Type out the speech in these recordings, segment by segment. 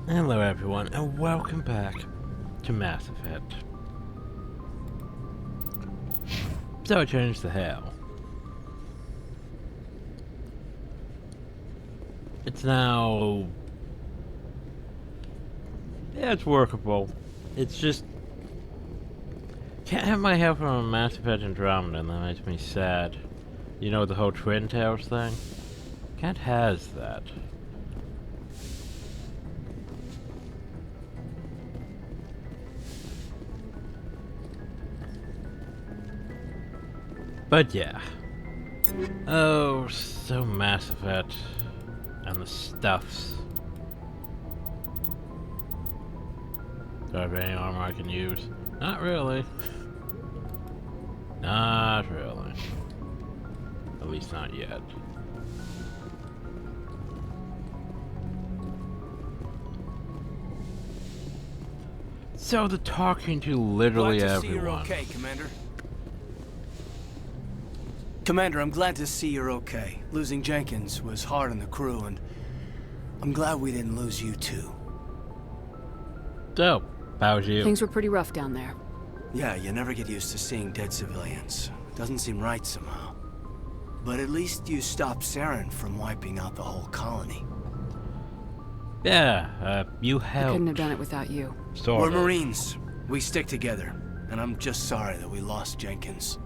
Hello everyone, and welcome back to Mass Effect. So I changed the hell. It's now... yeah, it's workable. It's just... can't have my help from a Mass Effect Andromeda, and that makes me sad. You know, the whole Twin Towers thing? Can't has that. But yeah. Oh, so Mass Effect. And the stuffs. Do I have any armor I can use? Not really. Not really. At least not yet. So the talking to literally glad to everyone. See you're okay, Commander. Commander, I'm glad to see you're okay. Losing Jenkins was hard on the crew, and I'm glad we didn't lose you too. So, how's you? Things were pretty rough down there. Yeah, you never get used to seeing dead civilians. Doesn't seem right somehow. But at least you stopped Saren from wiping out the whole colony. Yeah, you helped. I couldn't have done it without you. Sort We're of. Marines. We stick together. And I'm just sorry that we lost Jenkins.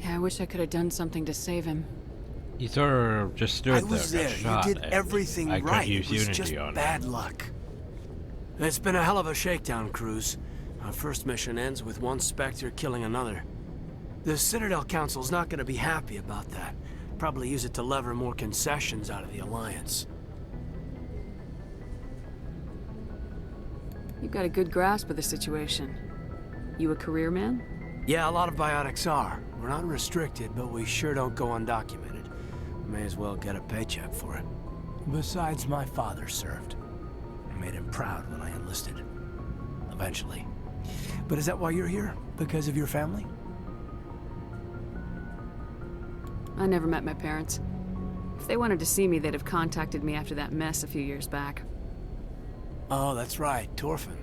Yeah, I wish I could have done something to save him. You sort of just stood I there. was there. You did everything I right. could use It was Unity just on bad it. luck. It's been a hell of a shakedown cruise. Our first mission ends with one Spectre killing another. The Citadel Council's not going to be happy about that. Probably use it to lever more concessions out of the Alliance. You've got a good grasp of the situation. You a career man? Yeah, a lot of biotics are. We're not restricted, but we sure don't go undocumented. May as well get a paycheck for it. Besides, my father served. I made him proud when I enlisted. Eventually. But is that why you're here? Because of your family? I never met my parents. If they wanted to see me, they'd have contacted me after that mess a few years back. Oh, that's right, Torfin.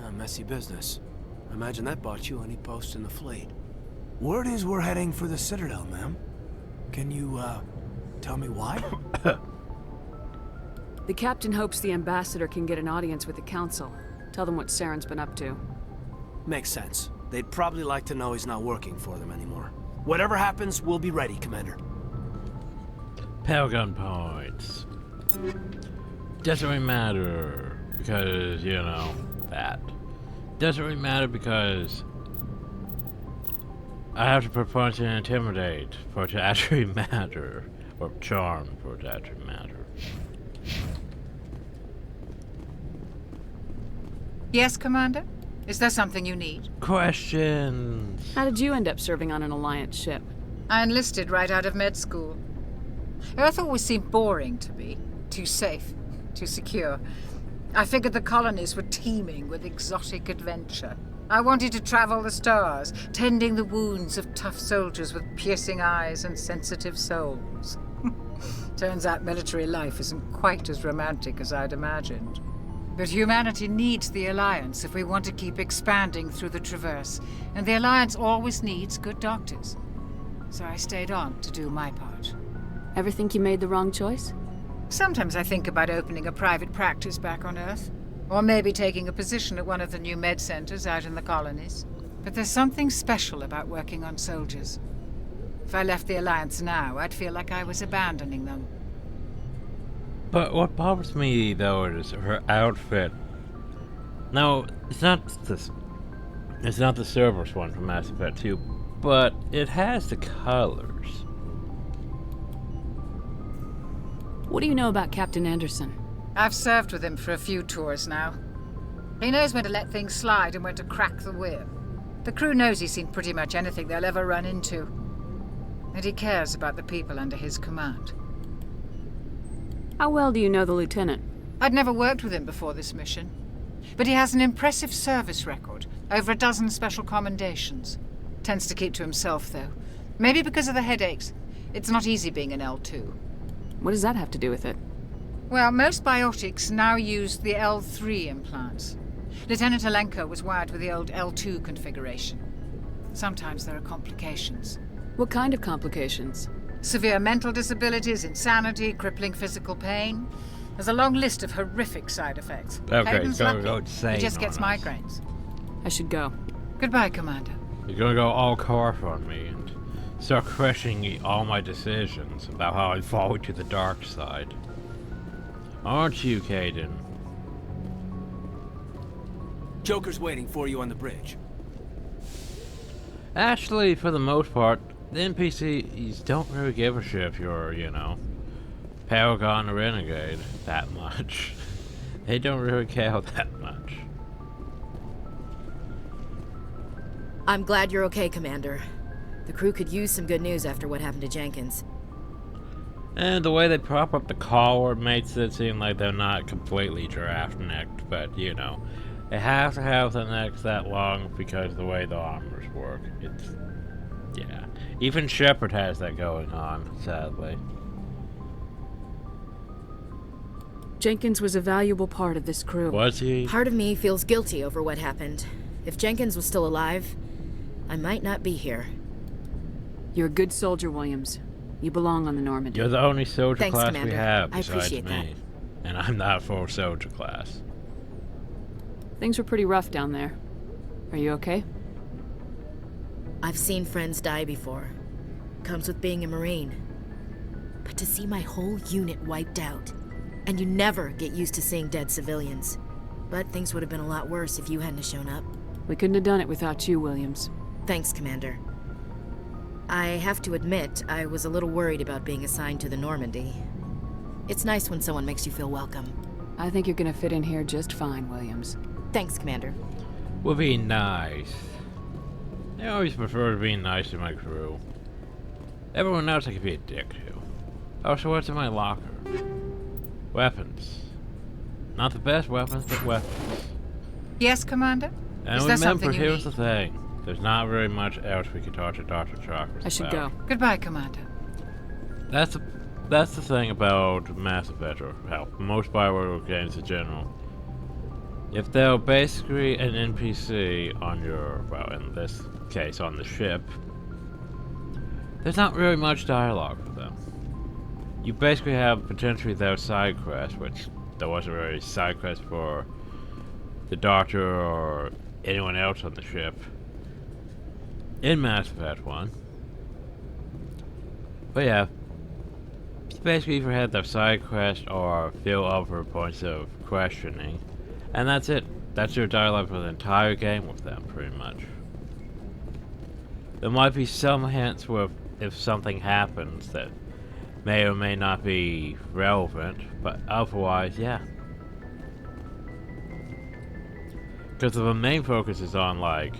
A messy business. I imagine that bought you any post in the fleet. Word is we're heading for the Citadel, ma'am. Can you, tell me why? The captain hopes the ambassador can get an audience with the council. Tell them what Saren's been up to. Makes sense. They'd probably like to know he's not working for them anymore. Whatever happens, we'll be ready, Commander. Pelgon points. Doesn't really matter because, you know, that. Doesn't really matter because I have to put points in Intimidate for it to actually matter. Or Charm for it to actually matter. Yes, Commander? Is there something you need? Questions. How did you end up serving on an Alliance ship? I enlisted right out of med school. Earth always seemed boring to me. Too safe, too secure. I figured the colonies were teeming with exotic adventure. I wanted to travel the stars, tending the wounds of tough soldiers with piercing eyes and sensitive souls. Turns out military life isn't quite as romantic as I'd imagined. But humanity needs the Alliance if we want to keep expanding through the Traverse, and the Alliance always needs good doctors. So I stayed on to do my part. Ever think you made the wrong choice? Sometimes I think about opening a private practice back on Earth, or maybe taking a position at one of the new med centers out in the colonies. But there's something special about working on soldiers. If I left the Alliance now, I'd feel like I was abandoning them. But what bothers me though is her outfit. Now, it's not the Cerberus one from Mass Effect 2, but it has the colors. What do you know about Captain Anderson? I've served with him for a few tours now. He knows when to let things slide and when to crack the whip. The crew knows he's seen pretty much anything they'll ever run into. And he cares about the people under his command. How well do you know the lieutenant? I'd never worked with him before this mission. But he has an impressive service record, over a dozen special commendations. Tends to keep to himself, though. Maybe because of the headaches. It's not easy being an L2. What does that have to do with it? Well, most biotics now use the L3 implants. Lieutenant Alenko was wired with the old L2 configuration. Sometimes there are complications. What kind of complications? Severe mental disabilities, insanity, crippling physical pain. There's a long list of horrific side effects. Okay, Hayden's don't lucky. go insane He just gets on us. migraines. I should go. Goodbye, Commander. You're gonna go all Carf on me and start questioning all my decisions about how I fall to the dark side. Aren't you, Caden? Joker's waiting for you on the bridge. Actually, for the most part, the NPCs don't really give a shit if you're, you know, Paragon or Renegade that much. They don't really care that much. I'm glad you're okay, Commander. The crew could use some good news after what happened to Jenkins. And the way they prop up the collar makes it seem like they're not completely giraffe-necked, but, you know, they have to have the necks that long because of the way the armors work. It's, yeah. Even Shepard has that going on, sadly. Jenkins was a valuable part of this crew. Was he? Part of me feels guilty over what happened. If Jenkins was still alive, I might not be here. You're a good soldier, Williams. You belong on the Normandy. You're the only soldier Thanks, class Commander. we have I besides appreciate me. And I'm not full soldier class. Things were pretty rough down there. Are you okay? I've seen friends die before. Comes with being a Marine. But to see my whole unit wiped out, and you never get used to seeing dead civilians. But things would have been a lot worse if you hadn't shown up. We couldn't have done it without you, Williams. Thanks, Commander. I have to admit, I was a little worried about being assigned to the Normandy. It's nice when someone makes you feel welcome. I think you're gonna fit in here just fine, Williams. Thanks, Commander. Would be nice. I always prefer to be nice to my crew. Everyone else I could be a dick to. Oh, so what's in my locker? Weapons. Not the best weapons, but weapons. Yes, Commander? And Is there remember, something you here's need? the thing. There's not very much else we could talk to Dr. Chakras I should about. go. Goodbye, Commander. That's the thing about Mass Effect, or hell, most Bioware games in general. If they're basically an NPC on your, well, in this case, on the ship, there's not really much dialogue with them. You basically have potentially those side quests, which there wasn't really side quests for the Doctor or anyone else on the ship in Mass Effect 1. But yeah, you basically either have the side quest or fill other points of questioning, and that's it. That's your dialogue for the entire game with them, pretty much. There might be some hints with if something happens that may or may not be relevant, but otherwise, yeah. Because the main focus is on, like,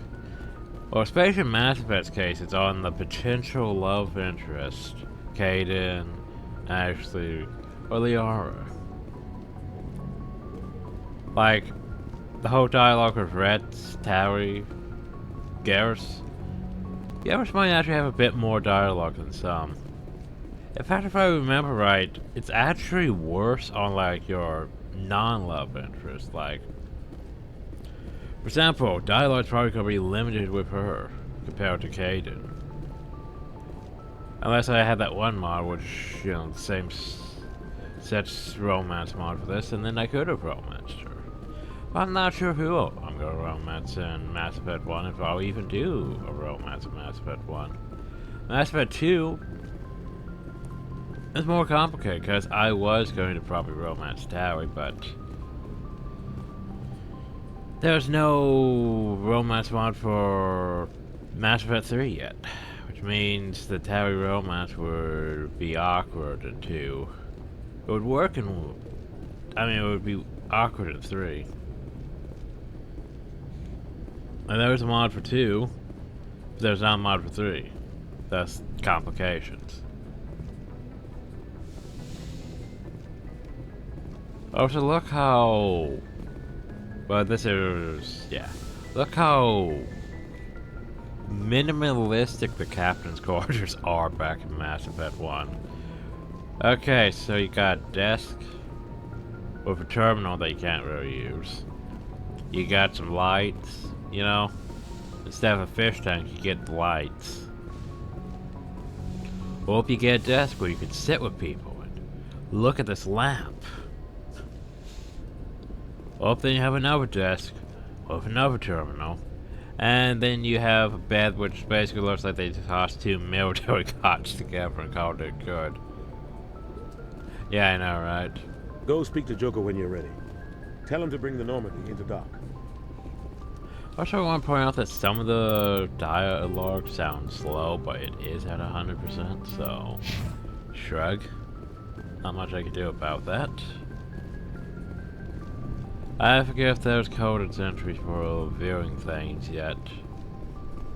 well, especially in Mass Effect's case, it's on the potential love interest, Caden, Ashley, or Liara. Like, the whole dialogue with Reds, Towery, Garrus. Garrus might actually have a bit more dialogue than some. In fact, if I remember right, it's actually worse on, like, your non-love interest. Like, for example, dialogue's probably gonna be limited with her compared to Caden. Unless I had that one mod, which, you know, the same sets romance mod for this, and then I could have romanced her. But I'm not sure who I'm gonna romance in Mass Effect 1, if I'll even do a romance in Mass Effect 1. Mass Effect 2 is more complicated, because I was going to probably romance Towie, but there's no romance mod for Mass Effect 3 yet, which means the Towie romance would be awkward in 2. It would work in, I mean, it would be awkward in 3. And there's a mod for 2, but there's not a mod for 3. That's complications. Also, look how, well, this is, yeah. Look how minimalistic the captain's quarters are back in Mass Effect 1. Okay, so you got a desk with a terminal that you can't really use. You got some lights, you know? Instead of a fish tank, you get the lights. Or if you get a desk where you can sit with people and look at this lamp. Or then you have another desk with another terminal. And then you have a bed which basically looks like they tossed two military cots together and called it good. Yeah, I know, right? Go speak to Joker when you're ready. Tell him to bring the Normandy into dock. Also, I want to point out that some of the dialogue sounds slow, but it is at 100%, so shrug. Not much I can do about that. I forget if there's coded entries for viewing things yet.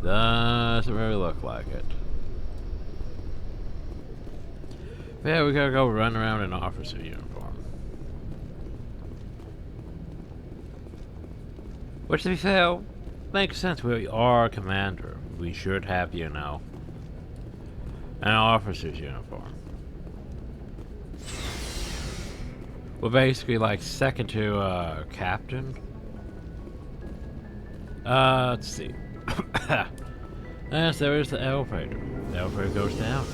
Doesn't really look like it. But yeah, we gotta go run around in officer uniform. Which, to be fair, makes sense. We are a commander. We should have, you know, an officer's uniform. We're basically like second to captain. Let's see. Yes, there is the elevator. The elevator goes down.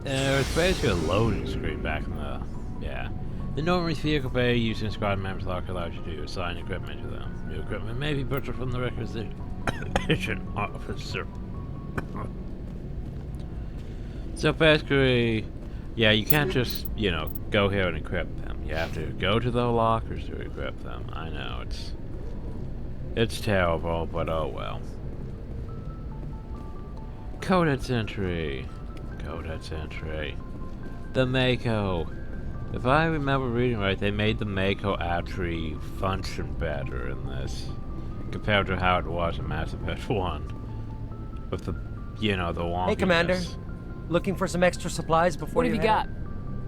It's basically a loading screen back in the... Yeah. The Normandy's vehicle bay using squad members locker allows you to assign equipment to them. New equipment may be purchased from the requisition officer. So basically, yeah, you can't just, you know, go here and equip them. You have to go to the lockers to equip them. I know, it's terrible, but oh well. Coded entry. Coded entry. The Mako. If I remember reading right, they made the Mako actually function better in this compared to how it was in Mass Effect 1. With the, you know, the wonkiness. Hey, Commander. Looking for some extra supplies before What have you got?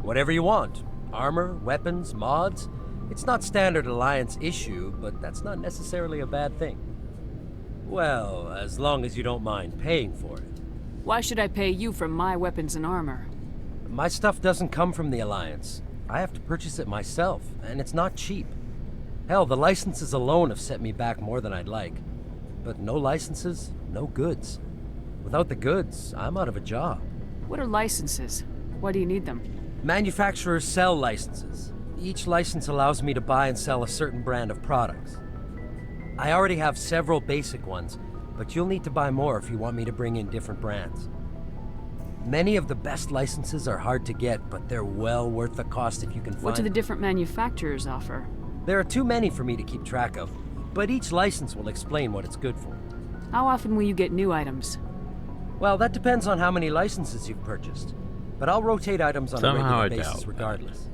Whatever you want. Armor, weapons, mods. It's not standard Alliance issue, but that's not necessarily a bad thing. Well, as long as you don't mind paying for it. Why should I pay you for my weapons and armor? My stuff doesn't come from the Alliance. I have to purchase it myself, and it's not cheap. Hell, the licenses alone have set me back more than I'd like. But no licenses, no goods. Without the goods, I'm out of a job. What are licenses? Why do you need them? Manufacturers sell licenses. Each license allows me to buy and sell a certain brand of products. I already have several basic ones, but you'll need to buy more if you want me to bring in different brands. Many of the best licenses are hard to get, but they're well worth the cost if you can find What do the them. different manufacturers offer? There are too many for me to keep track of, but each license will explain what it's good for. How often will you get new items? Well, that depends on how many licenses you've purchased, but I'll rotate items on Somehow a I regular doubt basis that. regardless.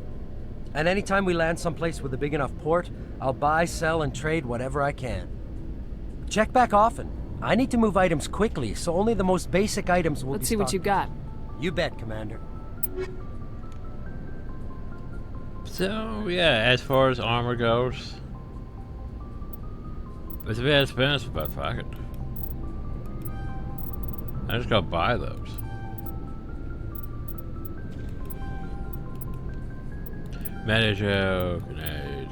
And anytime we land someplace with a big enough port, I'll buy, sell, and trade whatever I can. Check back often. I need to move items quickly, so only the most basic items will Let's be see what you got. You bet, Commander. So, yeah, as far as armor goes, it's a bit expensive, but fuck it. I just gotta buy those. Medico grenade.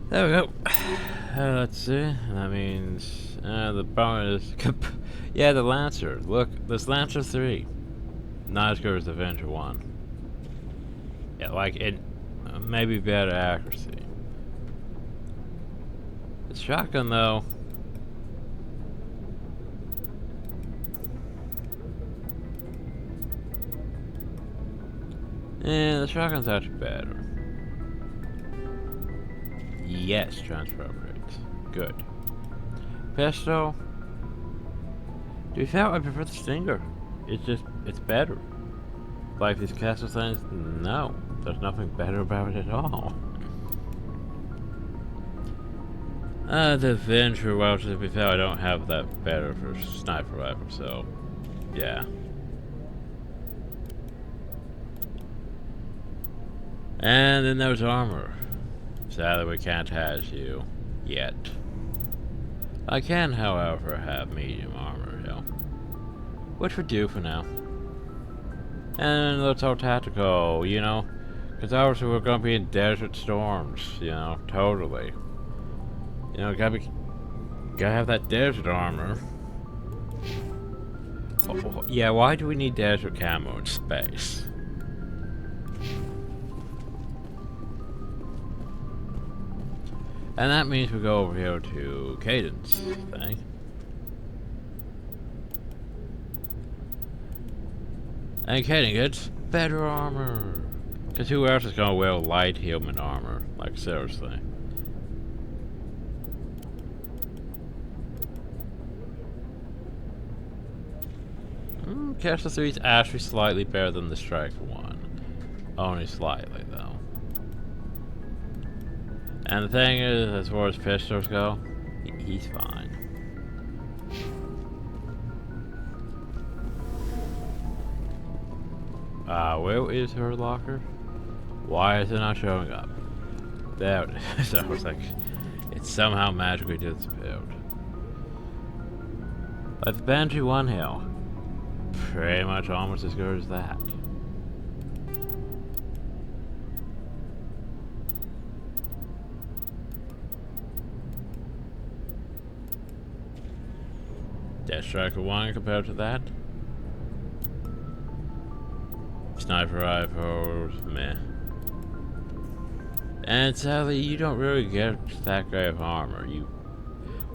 There we go. Let's see. That means the bonus. Yeah, the Lancer. Look, this Lancer 3. Not as good as the Avenger 1. Yeah, like it. Maybe better accuracy. The shotgun, though. Yeah, the shotgun's actually better. Yes, transfer upgrades. Good. Pistol. To be fair, I prefer the Stinger. It's better. Like these castle things, no. There's nothing better about it at all. The Avenger, well, to be fair, I don't have that better for sniper rifle, so, yeah. And then there's armor. Sadly, we can't have you yet. I can, however, have medium armor, which would do for now. And let's all tactical, because obviously we're gonna be in desert storms, totally. Gotta have that desert armor. Oh, yeah, why do we need desert camo in space? And that means we go over here to Cadence thing. And Cadence gets better armor. Because who else is gonna wear light human armor? Like, seriously. Castle 3 is actually slightly better than the Striker 1. Only slightly, though. And the thing is, as far as pistols go, he's fine. Where is her locker? Why is it not showing up? There it is. I was like, it somehow magically disappeared. Like the Banshee 1 hill. Pretty much almost as good as that. Death Striker 1 compared to that. Sniper rifles, meh. And sadly, you don't really get that great of armor.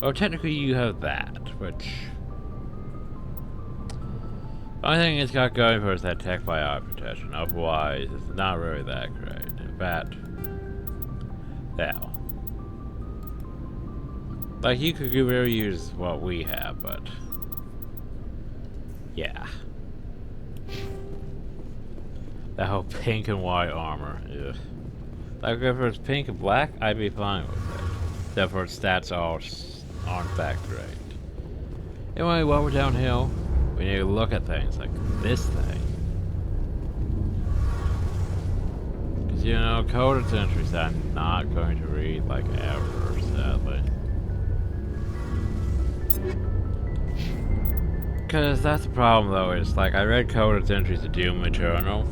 Well, technically you have that, which... The only thing it's got going for is that tech by eye protection. Otherwise, it's not really that great. In fact, now. Like, you could really use what we have, but... yeah. That whole pink and white armor. Ugh. Like, if it was pink and black, I'd be fine with it. Except for its stats aren't that great. Anyway, while we're downhill, we need to look at things like this thing. Because, coded entries I'm not going to read, like, ever, sadly. Because that's the problem, though, is, like, I read coded entries of Doom Eternal.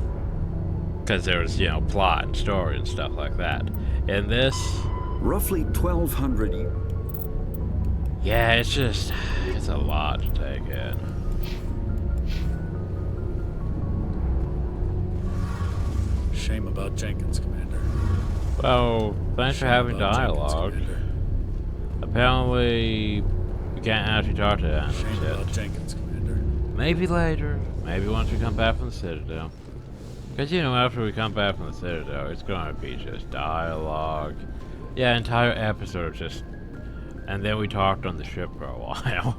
Because there was, plot and story and stuff like that. In this... roughly 1,200 yeah, it's a lot to take in. Shame about Jenkins, Commander. Well, thanks for having dialogue. Jenkins, Apparently, we can't actually talk to them. Shame about Jenkins, Commander. Maybe later. Maybe once we come back from the Citadel. Because, after we come back from the Citadel, it's going to be just dialogue. Yeah, entire episode of just... And then we talked on the ship for a while.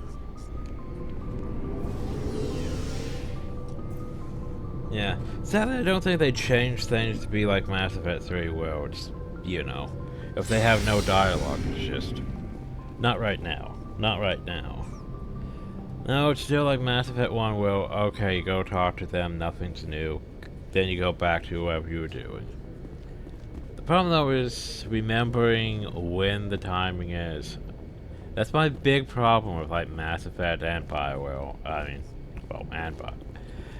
Yeah. Sadly, I don't think they changed things to be like Mass Effect 3, where it's, if they have no dialogue, it's just... Not right now. Not right now. No, it's still like Mass Effect 1, where, okay, you go talk to them, nothing's new. Then you go back to whatever you were doing. The problem, though, is remembering when the timing is. That's my big problem with, like, Mass Effect and Bioware.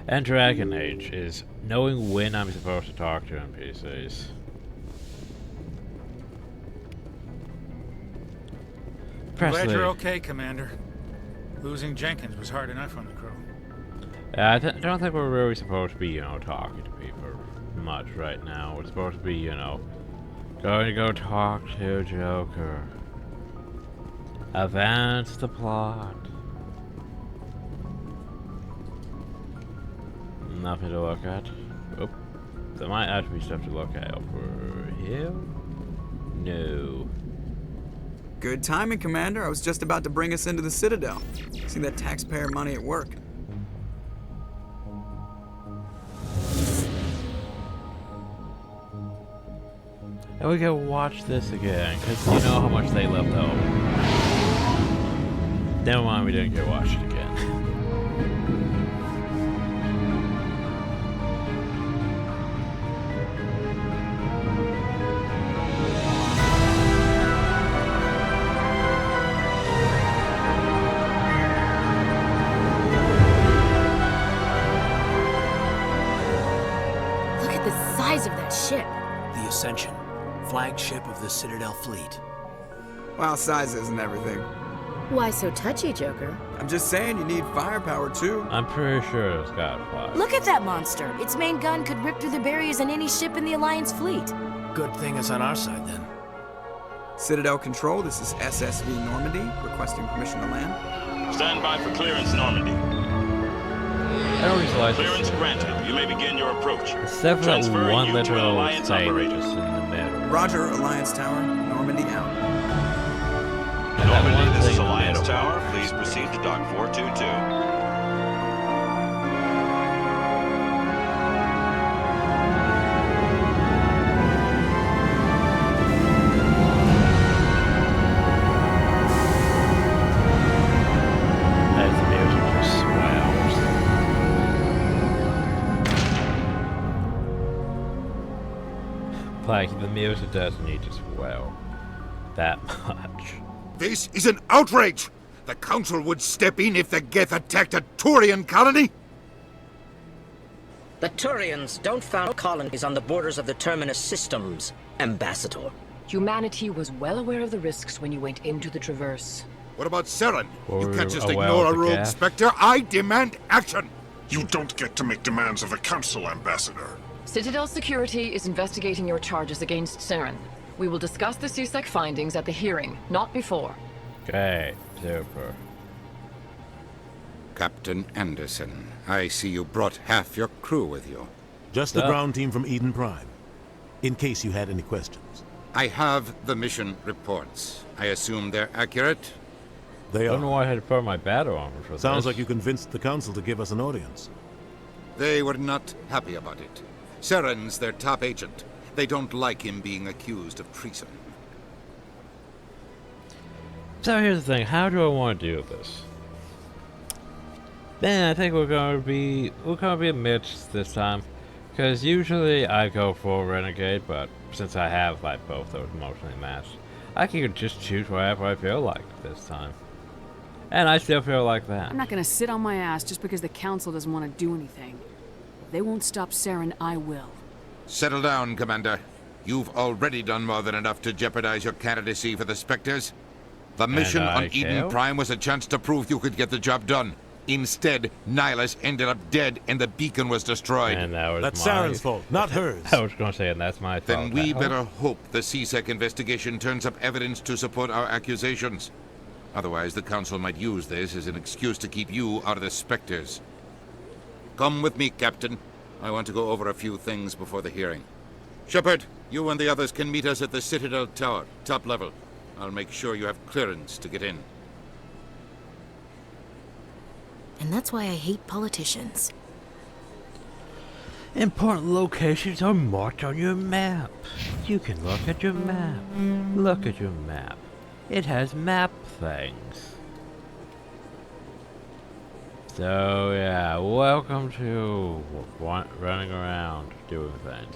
And Dragon Age, is knowing when I'm supposed to talk to NPCs. Glad you're okay, Commander. Losing Jenkins was hard enough on the crew. I don't think we're really supposed to be, talking to people much right now. We're supposed to be, going to go talk to Joker. Advance the plot. Nothing to look at. Oh, there might actually be stuff to look at over here. No. Good timing, Commander. I was just about to bring us into the Citadel. See that taxpayer money at work. And we can watch this again, because you know how much they left over. Never mind, we didn't get to watch it again. the Ascension, flagship of the Citadel fleet. Well, size isn't everything. Why so touchy, Joker? I'm just saying you need firepower too. I'm pretty sure it's got 5. Look at that monster. Its main gun could rip through the barriers in any ship in the Alliance fleet. Good thing it's on our side then. Citadel Control, this is SSV Normandy, requesting permission to land. Stand by for clearance, Normandy. I don't realize Clearance granted. You may begin your approach. except for that Transferring one you to an little Alliance thing operator. just in the middle. Roger, Alliance Tower, Normandy out. And that one Normandy, this thing is in the Alliance middle. Tower. Please proceed to Dock 422. That music just swells. Like, the music doesn't need to swell that much. This is an outrage! The Council would step in if the Geth attacked a Turian colony! The Turians don't found colonies on the borders of the Terminus systems, Ambassador. Humanity was well aware of the risks when you went into the Traverse. What about Saren? You can't just aware ignore of a the rogue Geth? Spectre. I demand action! You don't get to make demands of the Council, Ambassador. Citadel Security is investigating your charges against Saren. We will discuss the CSEC findings at the hearing, not before. Okay, super. Captain Anderson, I see you brought half your crew with you. Just the ground team from Eden Prime, in case you had any questions. I have the mission reports. I assume they're accurate? They I don't know are. why I had to put on my battle armor for Sounds this. like you convinced the Council to give us an audience. They were not happy about it. Saren's their top agent. They don't like him being accused of treason. So here's the thing, how do I want to do this? Man, I think we're gonna be a mix this time. Because usually I go for Renegade, but since I have like both those emotionally matched, I can just choose whatever I feel like this time. And I still feel like that. I'm not gonna sit on my ass just because the Council doesn't want to do anything. If they won't stop Saren, I will. Settle down, Commander. You've already done more than enough to jeopardize your candidacy for the Spectres. The mission I on Eden care? Prime was a chance to prove you could get the job done. Instead, Nihilus ended up dead and the beacon was destroyed. And that was That's my Saren's fault, not hers. I was gonna say, and that's my fault. Then we That- better hope the CSEC investigation turns up evidence to support our accusations. Otherwise, the Council might use this as an excuse to keep you out of the Spectres. Come with me, Captain. I want to go over a few things before the hearing. Shepard, you and the others can meet us at the Citadel Tower, top level. I'll make sure you have clearance to get in. And that's why I hate politicians. Important locations are marked on your map. You can look at your map. Look at your map. It has map things. So yeah, welcome to running around doing things.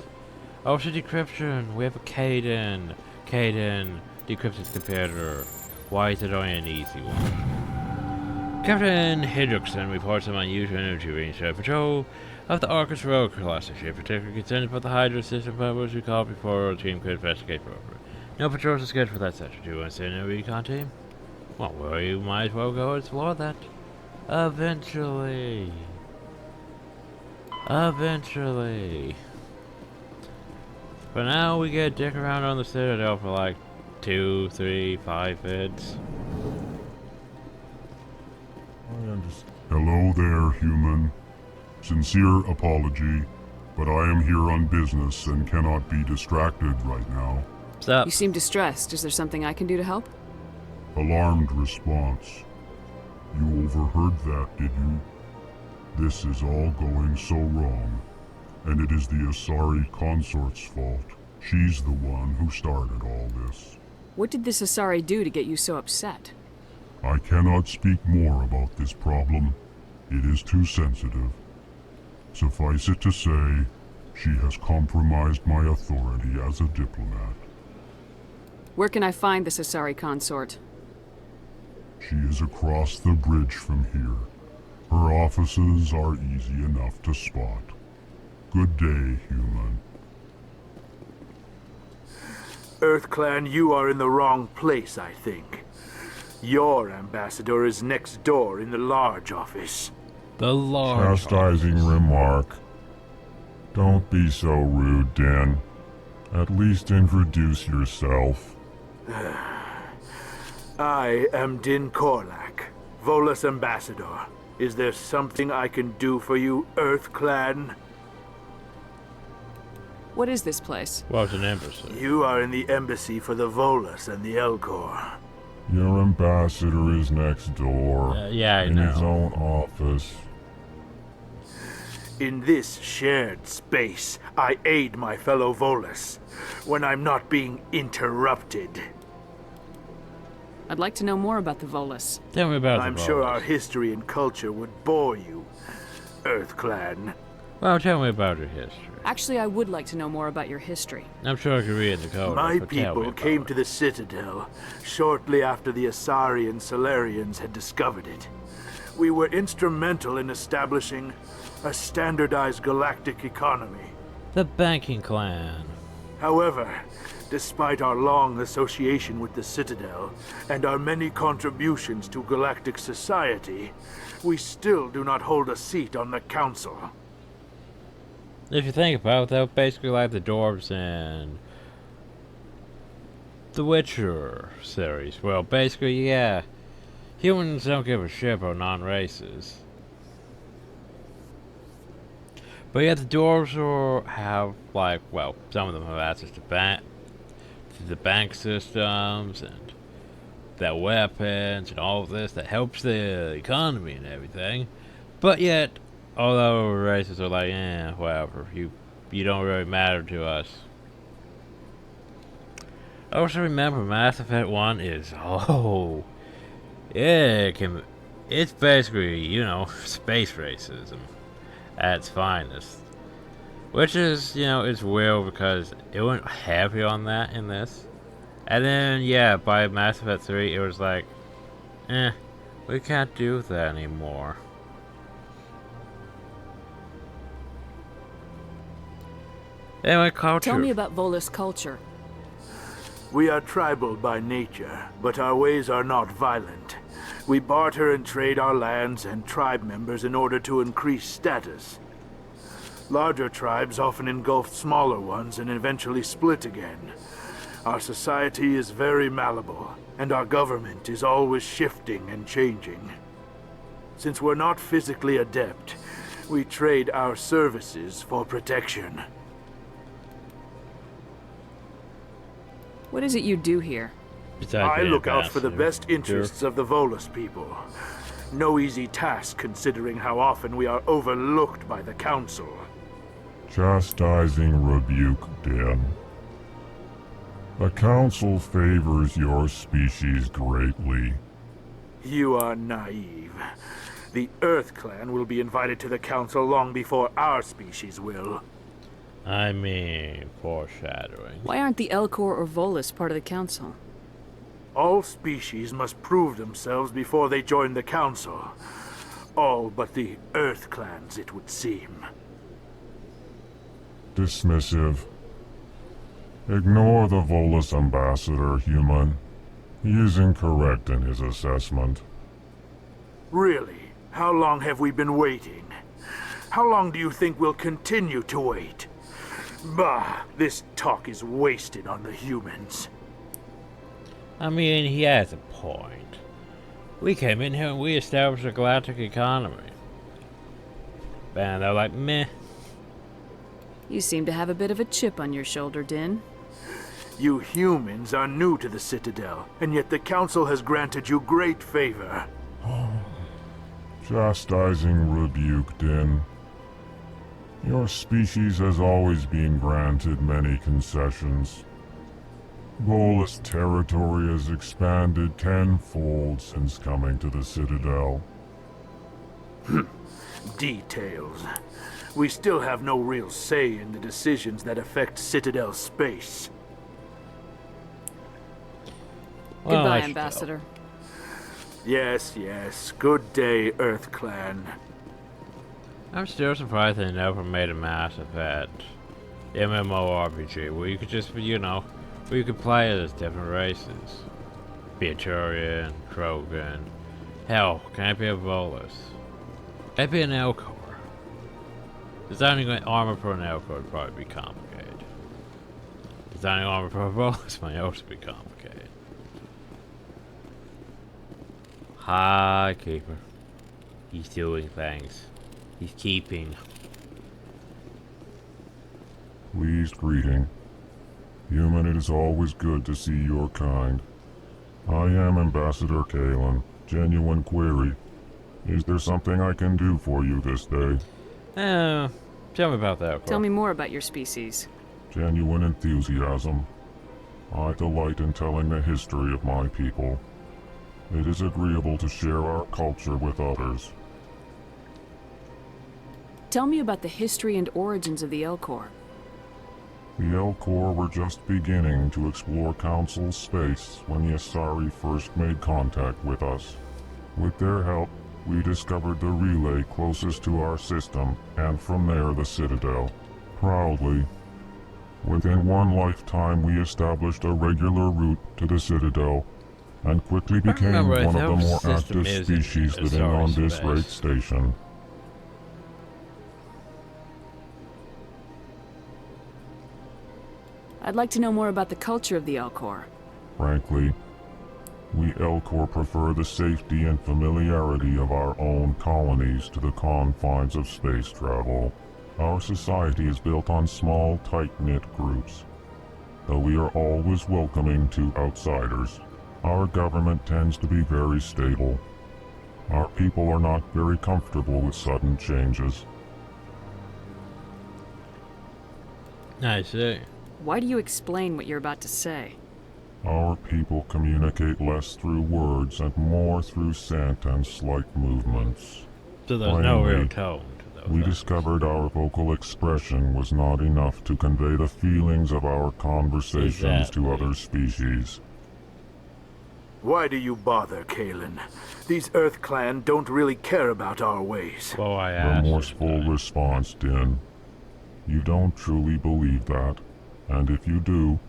Oh, so decryption. We have a Caden. Caden, decryption's competitor. Why is it only an easy one? Captain Hendrickson reports some unusual energy range to patrol of the Arcus Road cluster ship, particularly concerned about the Hydra system was recalled before the team could investigate further. No patrols are scheduled for that section. Do you want to send a recon team? Well, you might as well go explore that. Eventually. Eventually. For now, we get dick around on the Citadel for like 2, 3, 5 bids. Hello there, human. Sincere apology, but I am here on business and cannot be distracted right now. What's up? You seem distressed. Is there something I can do to help? Alarmed response. You overheard that, did you? This is all going so wrong, and it is the Asari consort's fault. She's the one who started all this. What did this Asari do to get you so upset? I cannot speak more about this problem. It is too sensitive. Suffice it to say, she has compromised my authority as a diplomat. Where can I find this Asari consort? She is across the bridge from here. Her offices are easy enough to spot. Good day, human. EarthClan, you are in the wrong place, I think. Your ambassador is next door in the large office. The large Chastising office. remark. Don't be so rude, Dan. At least introduce yourself. I am Din Korlak, Volus ambassador. Is there something I can do for you, EarthClan? What is this place? Well, it's an embassy. You are in the embassy for the Volus and the Elcor. Your ambassador is next door. Yeah, I in know. his own office. In this shared space, I aid my fellow Volus when I'm not being interrupted. I'd like to know more about the Volus. Tell me about I'm the Volus. sure our history and culture would bore you, EarthClan. Well, tell me about your history. Actually, I would like to know more about your history. I'm sure I could read the code. My people came to the Citadel shortly after the Asari and Solarians had discovered it. We were instrumental in establishing a standardized galactic economy. The banking clan. However, despite our long association with the Citadel and our many contributions to galactic society, we still do not hold a seat on the Council. If you think about it, they're basically like the dwarves in the Witcher series. Well, basically, yeah. Humans don't give a shit about non-races. But yeah, the dwarves have, like, well, some of them have access to the bank systems and their weapons and all of this that helps the economy and everything. But yet, although races are like, whatever, you don't really matter to us. Also remember, Mass Effect 1 is, it's basically, you know, space racism at its finest. Which is, you know, it's weird because it went heavy on that in this. And then, yeah, by Mass Effect 3, it was like, we can't do that anymore. Anyway, culture. Tell me about Volus culture. We are tribal by nature, but our ways are not violent. We barter and trade our lands and tribe members in order to increase status. Larger tribes often engulf smaller ones and eventually split again. Our society is very malleable, and our government is always shifting and changing. Since we're not physically adept, we trade our services for protection. What is it you do here? I look out for the best interests of the Volus people. No easy task considering how often we are overlooked by the Council. Chastising rebuke, Dan. The Council favors your species greatly. You are naive. The EarthClan will be invited to the Council long before our species will. I mean, foreshadowing. Why aren't the Elcor or Volus part of the Council? All species must prove themselves before they join the Council. All but the EarthClans, it would seem. Dismissive. Ignore the Volus ambassador, human. He is incorrect in his assessment. Really? How long have we been waiting? How long do you think we'll continue to wait? Bah, this talk is wasted on the humans. I mean, he has a point. We came in here and we established a galactic economy. And they're like, meh. You seem to have a bit of a chip on your shoulder, Din. You humans are new to the Citadel, and yet the Council has granted you great favor. Chastising rebuke, Din. Your species has always been granted many concessions. Volus territory has expanded tenfold since coming to the Citadel. Details. We still have no real say in the decisions that affect Citadel space. Well, Goodbye, Ambassador. Yes, yes. Good day, EarthClan. I'm still surprised they never made a Mass Effect MMORPG where you could just, you know, Where you can play as different races. Be a Turian, Krogan. Hell, can I be a Volus? Can I be an Elcor? Designing armor for an Elcor would probably be complicated. Designing armor for a Volus might also be complicated. Hi, Keeper. He's doing things. He's keeping. Pleased greeting. Human, it is always good to see your kind. I am Ambassador Kalen. Genuine query. Is there something I can do for you this day? Tell me about that. Tell me more about your species. Genuine enthusiasm. I delight in telling the history of my people. It is agreeable to share our culture with others. Tell me about the history and origins of the Elcor. The Elcor were just beginning to explore Council's space when the Asari first made contact with us. With their help, we discovered the relay closest to our system, and from there the Citadel. Proudly. Within one lifetime we established a regular route to the Citadel, and quickly became one of the more active species living on this great station. I'd like to know more about the culture of the Elcor. Frankly, we Elcor prefer the safety and familiarity of our own colonies to the confines of space travel. Our society is built on small, tight-knit groups, though we are always welcoming to outsiders. Our government tends to be very stable. Our people are not very comfortable with sudden changes. I see. Why do you explain what you're about to say? Our people communicate less through words and more through scent and slight movements. So there's no real tone to those. We discovered our vocal expression was not enough to convey the feelings of our conversations to other species. Why do you bother, Kalen? These Earth Clan don't really care about our ways. Well, I asked. Remorseful response, Din. You don't truly believe that, and if you do,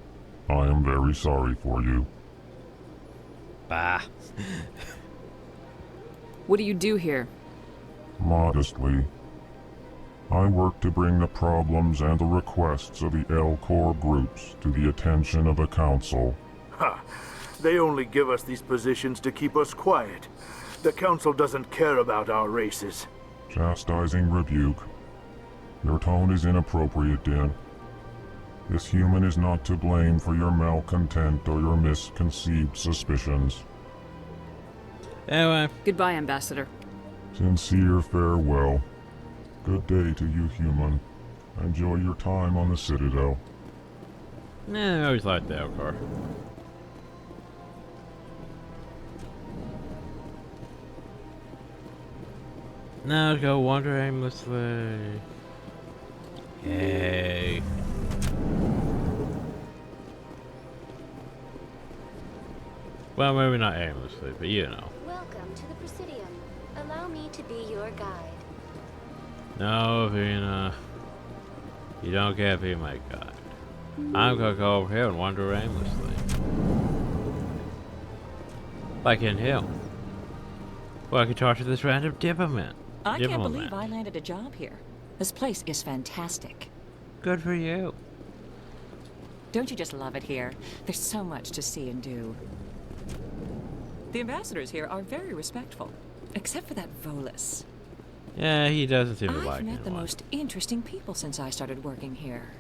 I am very sorry for you. Bah. What do you do here? Modestly. I work to bring the problems and the requests of the Elcor groups to the attention of the Council. Ha! They only give us these positions to keep us quiet. The Council doesn't care about our races. Chastising rebuke. Your tone is inappropriate, Din. This human is not to blame for your malcontent or your misconceived suspicions. Anyway. Goodbye, Ambassador. Sincere farewell. Good day to you, human. Enjoy your time on the Citadel. I always liked the Elcor. Now go wander aimlessly. Yay. Well, maybe not aimlessly, but you know. Welcome to the Presidium. Allow me to be your guide. No, Vina. You don't get to be my guide. I'm gonna go over here and wander aimlessly. Like in here. Well, I can talk to this random diplomat. I can't believe I landed a job here. This place is fantastic. Good for you. Don't you just love it here? There's so much to see and do. The ambassadors here are very respectful, except for that Volus. Yeah, he doesn't seem to like I've met anyone. the most interesting people since I started working here.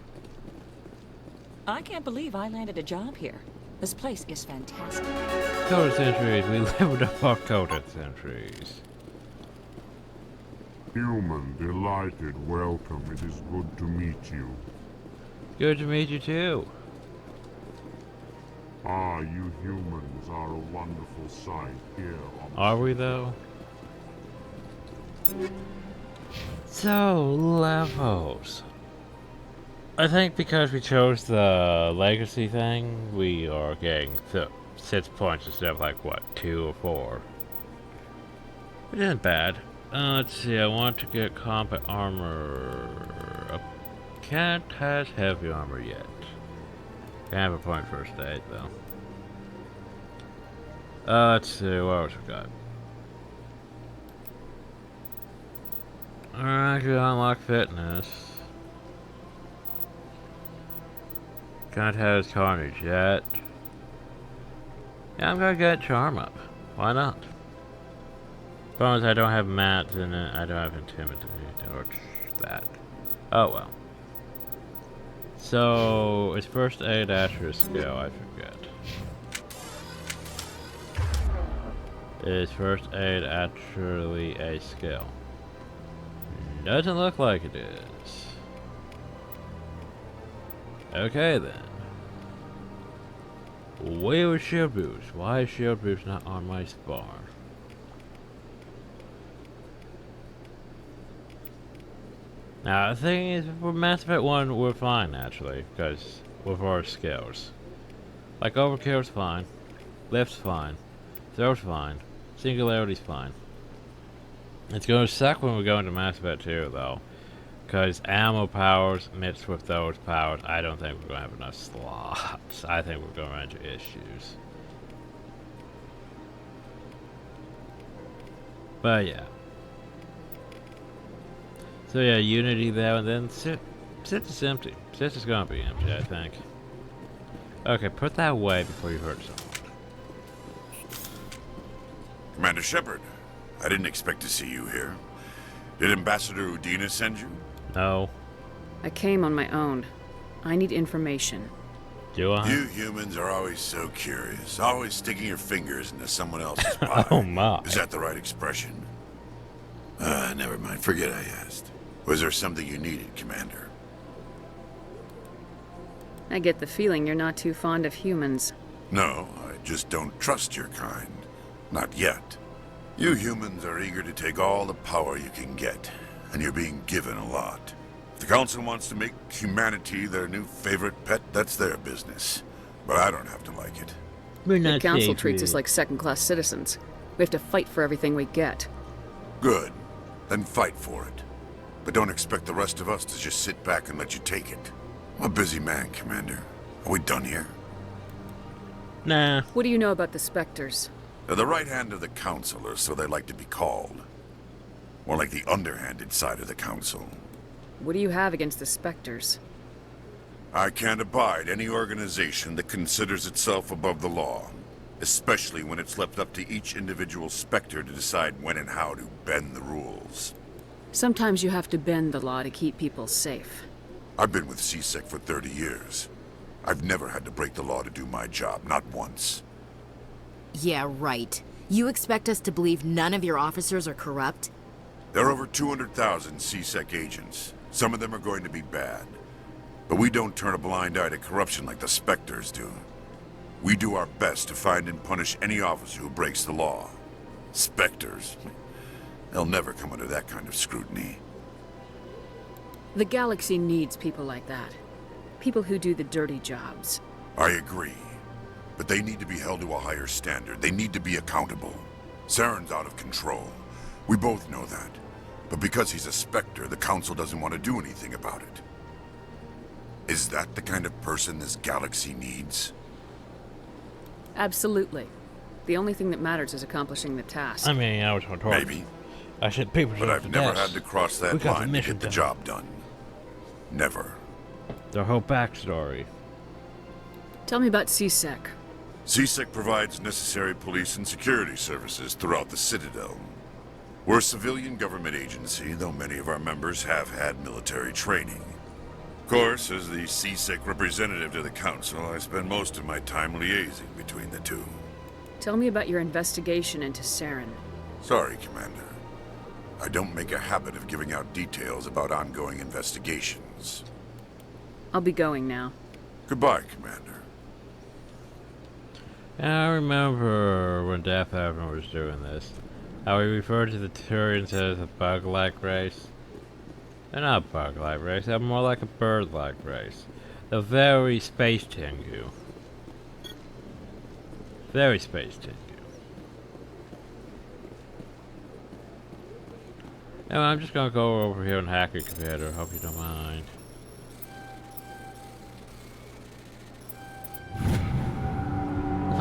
I can't believe I landed a job here. This place is fantastic. Coded centuries, we leveled up our coded centuries. Human, delighted, welcome. It is good to meet you. Good to meet you too. Ah, you humans are a wonderful sight here on Are we though? So, levels. I think because we chose the legacy thing, we are getting 6 points instead of like, what, 2 or 4. It isn't bad. Let's see, I want to get combat armor. A cat has heavy armor yet. Can have a point first aid though. Let's see, what else we got? Alright, good unlock fitness. Can't have his carnage yet. Yeah, I'm gonna get charm up. Why not? Problem is I don't have mats in it. I don't have intimidate or that. Oh well. So is first aid after a skill? I forget. Is first aid actually a skill? Doesn't look like it is. Okay then. Where was shield boost? Why is shield boost not on my spar? Now the thing is, for Mass Effect 1 we're fine actually, because with our skills. Like overkill's fine, lift's fine, throw's fine, singularity's fine. It's gonna suck when we go into Mass Effect 2 though, because ammo powers mixed with those powers, I don't think we're gonna have enough slots. I think we're gonna run into issues. But yeah. So yeah, Unity there, and then Sit is empty. Sit is gonna be empty, I think. Okay, put that away before you hurt someone. Commander Shepard, I didn't expect to see you here. Did Ambassador Udina send you? No. I came on my own. I need information. Do I? You humans are always so curious, always sticking your fingers into someone else's pie. Oh my. Is that the right expression? Never mind, forget I asked. Was there something you needed, Commander? I get the feeling you're not too fond of humans. No, I just don't trust your kind. Not yet. You humans are eager to take all the power you can get, and you're being given a lot. If the Council wants to make humanity their new favorite pet, that's their business. But I don't have to like it. The Council treats us like second-class citizens. We have to fight for everything we get. Good. Then fight for it. But don't expect the rest of us to just sit back and let you take it. I'm a busy man, Commander. Are we done here? Nah. What do you know about the Spectres? They're the right hand of the Council, or so they like to be called. More like the underhanded side of the Council. What do you have against the Spectres? I can't abide any organization that considers itself above the law. Especially when it's left up to each individual Spectre to decide when and how to bend the rules. Sometimes you have to bend the law to keep people safe. I've been with CSEC for 30 years. I've never had to break the law to do my job, not once. Yeah, right. You expect us to believe none of your officers are corrupt? There are over 200,000 CSEC agents. Some of them are going to be bad. But we don't turn a blind eye to corruption like the Spectres do. We do our best to find and punish any officer who breaks the law. Spectres. They'll never come under that kind of scrutiny. The galaxy needs people like that. People who do the dirty jobs. I agree. But they need to be held to a higher standard. They need to be accountable. Saren's out of control. We both know that. But because he's a Spectre, the Council doesn't want to do anything about it. Is that the kind of person this galaxy needs? Absolutely. The only thing that matters is accomplishing the task. I mean, I was talking. Maybe. I said people. But I've never had to cross that line to get the job done. Never. Their whole backstory. Tell me about CSEC. CSEC provides necessary police and security services throughout the Citadel. We're a civilian government agency, though many of our members have had military training. Of course, as the CSEC representative to the Council, I spend most of my time liaising between the two. Tell me about your investigation into Saren. Sorry, Commander. I don't make a habit of giving out details about ongoing investigations. I'll be going now. Goodbye, Commander. I remember when Death Heaven was doing this, how we referred to the Turians as a bug-like race. They're not a bug-like race, they're more like a bird-like race. They're very space Tengu. Very space Tengu. Anyway, I'm just gonna go over here and hack your computer, hope you don't mind.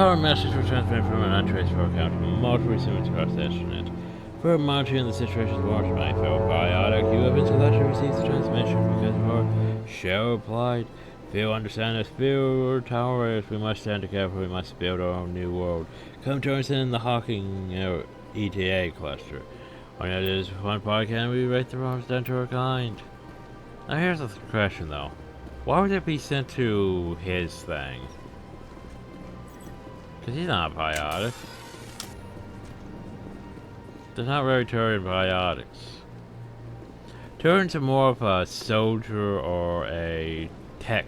Power message was transmitted from an untraceable account to multiple recipients across the internet. For monitoring the situation warranted, my fellow biotic, you have been selected to receive the transmission because of our shared plight. Feel understand us, feel tolerate us. We must stand together, we must build our own new world. Come join us in the Hawking ETA cluster. When it is one part, can we right the wrongs done to our kind? Now here's the question though. Why would it be sent to his thing? Because he's not biotic. They're not really Turian biotics. Turians are more of a soldier or a tech.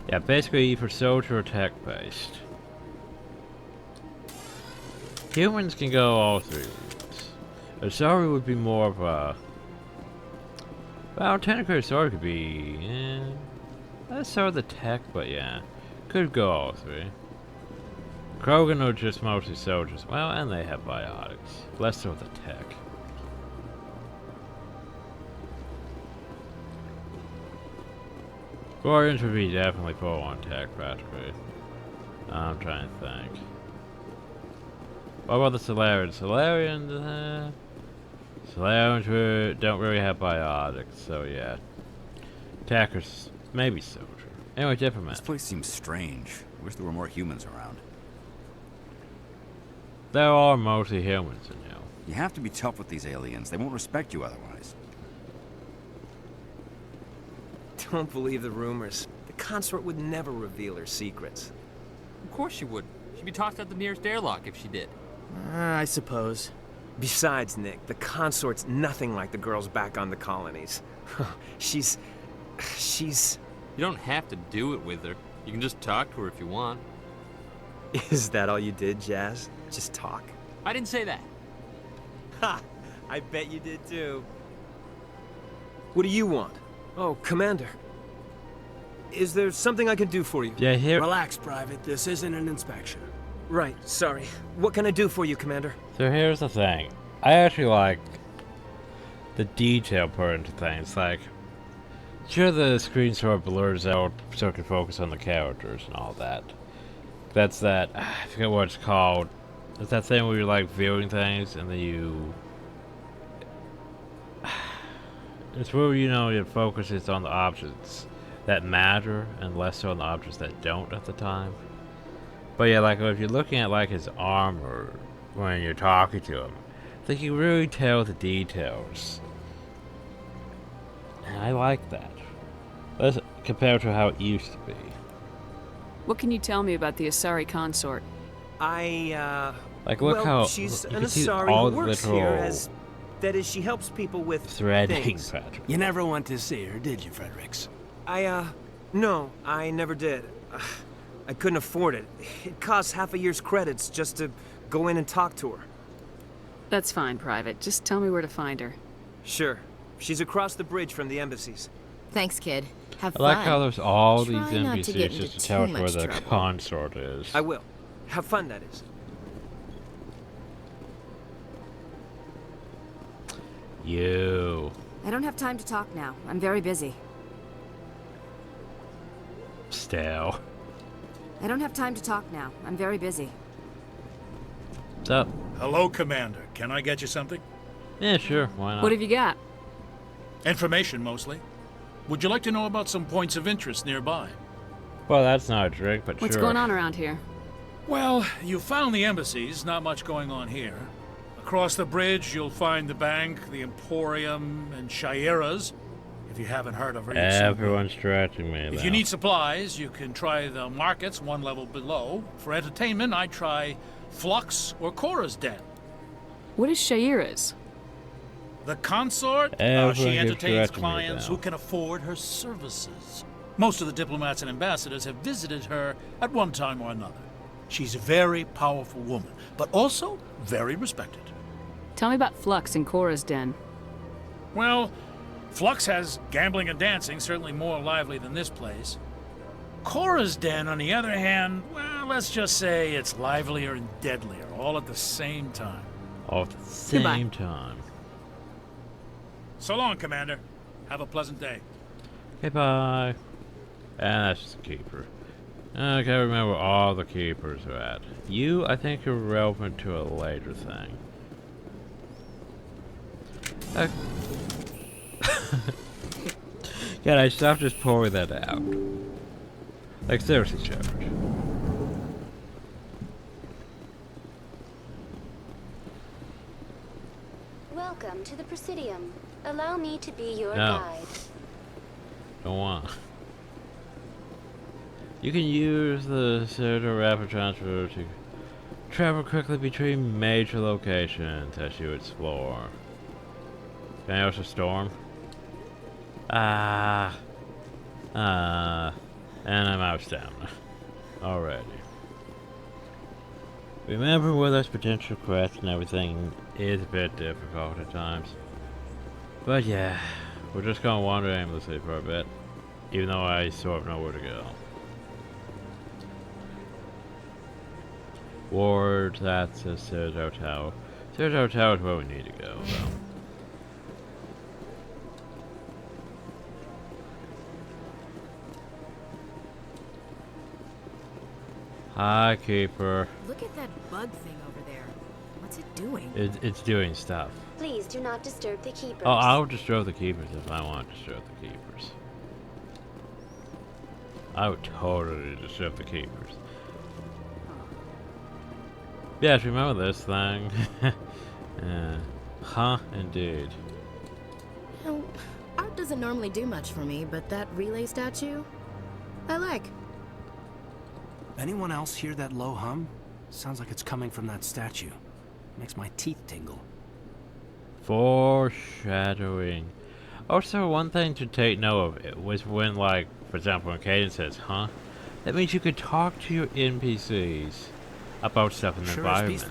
Yeah, basically either soldier or tech based. Humans can go all three routes. Asari would be more of a... Well, technically Asari could be... That's sort of the tech, but yeah. Could go all three. Krogan are just mostly soldiers. Well, and they have biotics. Less so the tech. Guardians would be definitely full on tech, practically. I'm trying to think. What about the Solarians? Solarians don't really have biotics, so yeah. Attackers, maybe soldier. Anyway, diplomat. This place seems strange. I wish there were more humans around. There are mostly humans in here. You have to be tough with these aliens. They won't respect you otherwise. Don't believe the rumors. The consort would never reveal her secrets. Of course she would. She'd be tossed out the nearest airlock if she did. I suppose. Besides, Nick, the consort's nothing like the girls back on the colonies. She's... You don't have to do it with her. You can just talk to her if you want. Is that all you did, Jazz? Just talk? I didn't say that. Ha! I bet you did too. What do you want? Oh, Commander. Is there something I can do for you? Yeah, here. Relax, Private. This isn't an inspection. Right, sorry. What can I do for you, Commander? So here's the thing. I actually like the detail put into things. Like, sure, the screen sort of blurs out so it can focus on the characters and all that. That's that. I forget what it's called. It's that thing where you're like viewing things and then you. It's where your focus is on the objects that matter and less so on the objects that don't at the time. But yeah, like if you're looking at like his armor when you're talking to him, I think you really tell the details. And I like that. That's compared to how it used to be. What can you tell me about the Asari consort? Like look how she's you an can see Asari all who the works literal here as... That is, she helps people with threading, things. Patrick. You never went to see her, did you, Fredericks? No, I never did. I couldn't afford it. It costs half a year's credits just to go in and talk to her. That's fine, Private. Just tell me where to find her. Sure. She's across the bridge from the embassies. Thanks, kid. Have I fun. like how there's all Try these not to get NPCs just to into tell too us where much the trouble. consort is. I will. Have fun, that is. You. I don't have time to talk now. I'm very busy. Stale. I don't have time to talk now. I'm very busy. What's up? Hello, Commander. Can I get you something? Yeah, sure. Why not? What have you got? Information, mostly. Would you like to know about some points of interest nearby? Well, that's not a trick, but What's sure. going on around here? Well, you found the embassies. Not much going on here. Across the bridge, you'll find the bank, the Emporium, and Shaira's. If you haven't heard of her, you've seen Everyone's stretching me. If though. you need supplies, you can try the markets one level below. For entertainment, I try Flux or Cora's Den. What is Shaira's? The consort, Everyone she keeps entertains correcting me clients now. who can afford her services. Most of the diplomats and ambassadors have visited her at one time or another. She's a very powerful woman, but also very respected. Tell me about Flux and Cora's Den. Well, Flux has gambling and dancing, certainly more lively than this place. Cora's Den, on the other hand, well, let's just say it's livelier and deadlier, all at the same time. All at the same time. So long, Commander. Have a pleasant day. Okay, bye. And that's just a keeper. I can't remember where all the keepers are at. You, I think, are relevant to a later thing. God, I stop just pouring that out. Like, seriously, Shepard. Welcome to the Presidium. Allow me to be your No. guide. Don't want. You can use the Citadel Rapid Transfer to travel quickly between major locations as you explore. Can I also storm? And I'm out of stamina. Already. Remember where those potential quests and everything is a bit difficult at times. But yeah, we're just gonna wander aimlessly for a bit, even though I sort of know where to go. Ward, that's a Citadel Tower. Citadel Tower is where we need to go, though. Hi, Keeper. Look at that bug thing over there. What's it doing? It's doing stuff. Please do not disturb the keepers. Oh, I'll disturb the Keepers if I want to disturb the Keepers. I would totally disturb the Keepers. Yes, remember this thing? Huh, indeed. You know, art doesn't normally do much for me, but that relay statue, I like. Anyone else hear that low hum? Sounds like it's coming from that statue. Makes my teeth tingle. Foreshadowing. Also, one thing to take note of it was when, like, for example, when Caden says, huh? That means you could talk to your NPCs about stuff in the environment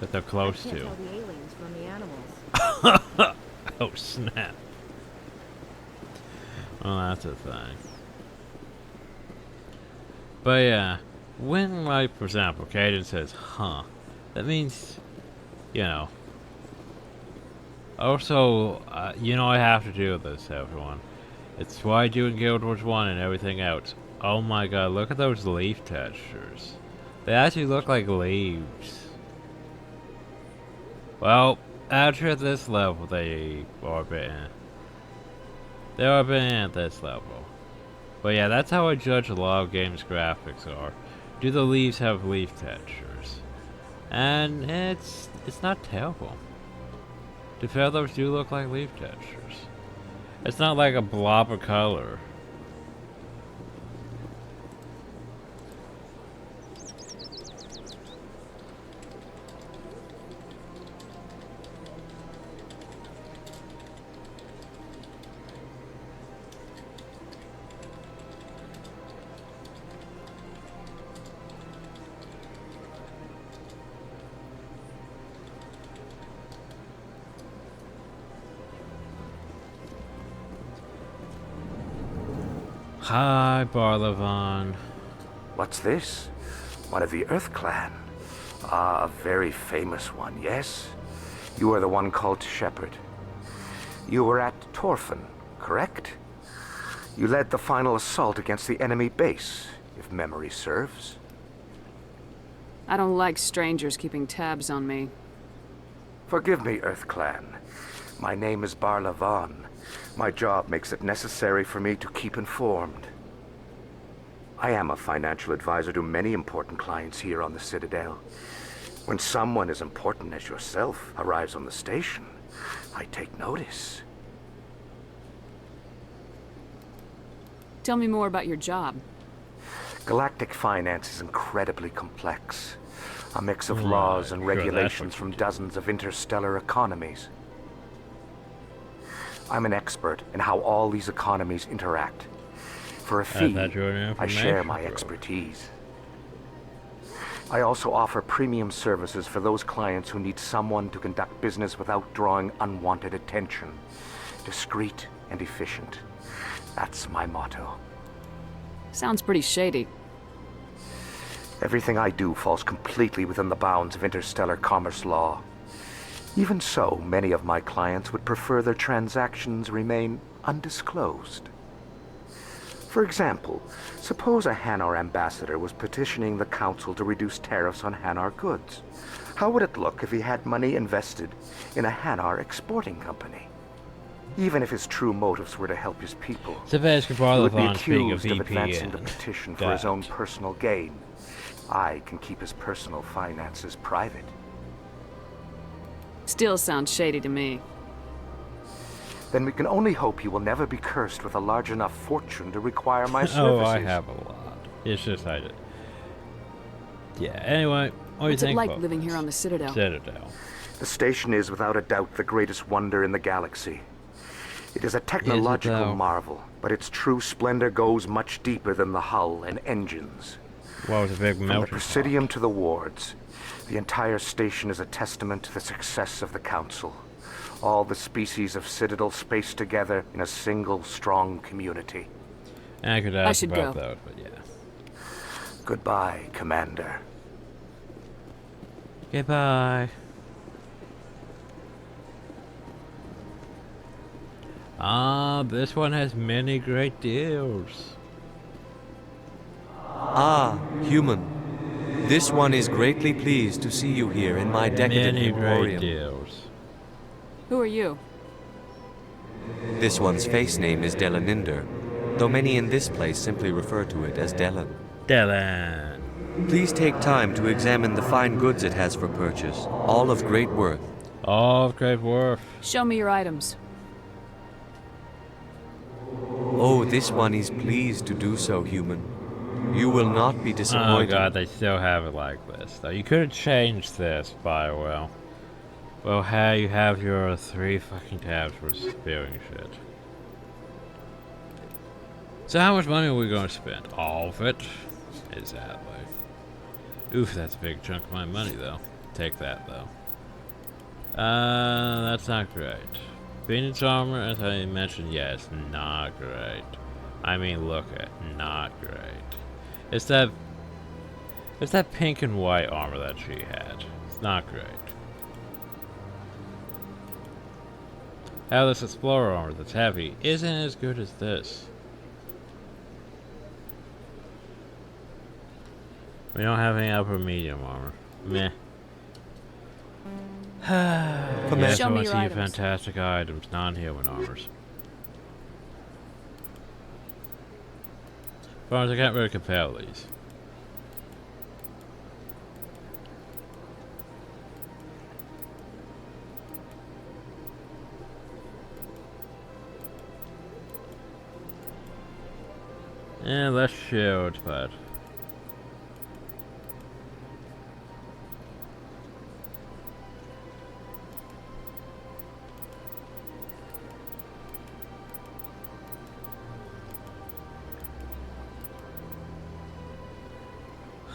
that they're close to. Tell the aliens from the animals. Oh, snap. Well, that's a thing. But yeah, when, like, for example, Caden says, huh, that means, you know. Also, you know I have to do this, everyone. It's why I do in Guild Wars 1 and everything else. Oh my god, look at those leaf textures. They actually look like leaves. Well, after at this level, they are a bit in. They are a bit in at this level. But yeah, that's how I judge a lot of games' graphics are. Do the leaves have leaf textures? And it's not terrible. The feathers do look like leaf textures. It's not like a blob of color. Hi, Barlavon. What's this? One of the Earth Clan. Ah, a very famous one, yes? You are the one called Shepard. You were at Torfan, correct? You led the final assault against the enemy base, if memory serves. I don't like strangers keeping tabs on me. Forgive me, Earth Clan. My name is Barlavon. My job makes it necessary for me to keep informed. I am a financial advisor to many important clients here on the Citadel. When someone as important as yourself arrives on the station, I take notice. Tell me more about your job. Galactic finance is incredibly complex. A mix of Right, laws and sure, that's regulations what from dozens of interstellar economies. I'm an expert in how all these economies interact. For a fee, I share my expertise. I also offer premium services for those clients who need someone to conduct business without drawing unwanted attention. Discreet and efficient. That's my motto. Sounds pretty shady. Everything I do falls completely within the bounds of interstellar commerce law. Even so, many of my clients would prefer their transactions remain undisclosed. For example, suppose a Hanar ambassador was petitioning the Council to reduce tariffs on Hanar goods. How would it look if he had money invested in a Hanar exporting company? Even if his true motives were to help his people, he would be accused of advancing the petition for his own personal gain. I can keep his personal finances private. Still sounds shady to me. Then we can only hope he will never be cursed with a large enough fortune to require my services. Oh, I have a lot. It's just I did. Yeah, anyway, what do you think What's it like about living here on the Citadel? The station is without a doubt the greatest wonder in the galaxy. It is a technological marvel, but its true splendor goes much deeper than the hull and engines. What was a big From melting the Presidium to the wards, the entire station is a testament to the success of the Council. All the species of Citadel spaced together in a single strong community. I could ask about that, but yeah. Goodbye, Commander. Goodbye. This one has many great deals. Ah, human. This one is greatly pleased to see you here in my decadent Many emporium. great deals. Who are you? This one's face name is Delaninder, though many in this place simply refer to it as Delan. Delan. Please take time to examine the fine goods it has for purchase, all of great worth. All of great worth. Show me your items. Oh, this one is pleased to do so, human. You will not be disappointed. Oh god, they still have it like this, though. You could have changed this, Bioware. Well, hey, you have your 3 fucking tabs for spewing shit. So how much money are we going to spend? All of it? Exactly. Oof, that's a big chunk of my money, though. Take that, though. That's not great. Phoenix armor, as I mentioned, yeah, it's not great. I mean, look at not great. It's that pink and white armor that she had. It's not great. How this Explorer armor that's heavy isn't as good as this. We don't have any upper medium armor. Meh. Yes, I want to see fantastic items, non-human armors. As far as I can't really compare these. Yeah, less shields, but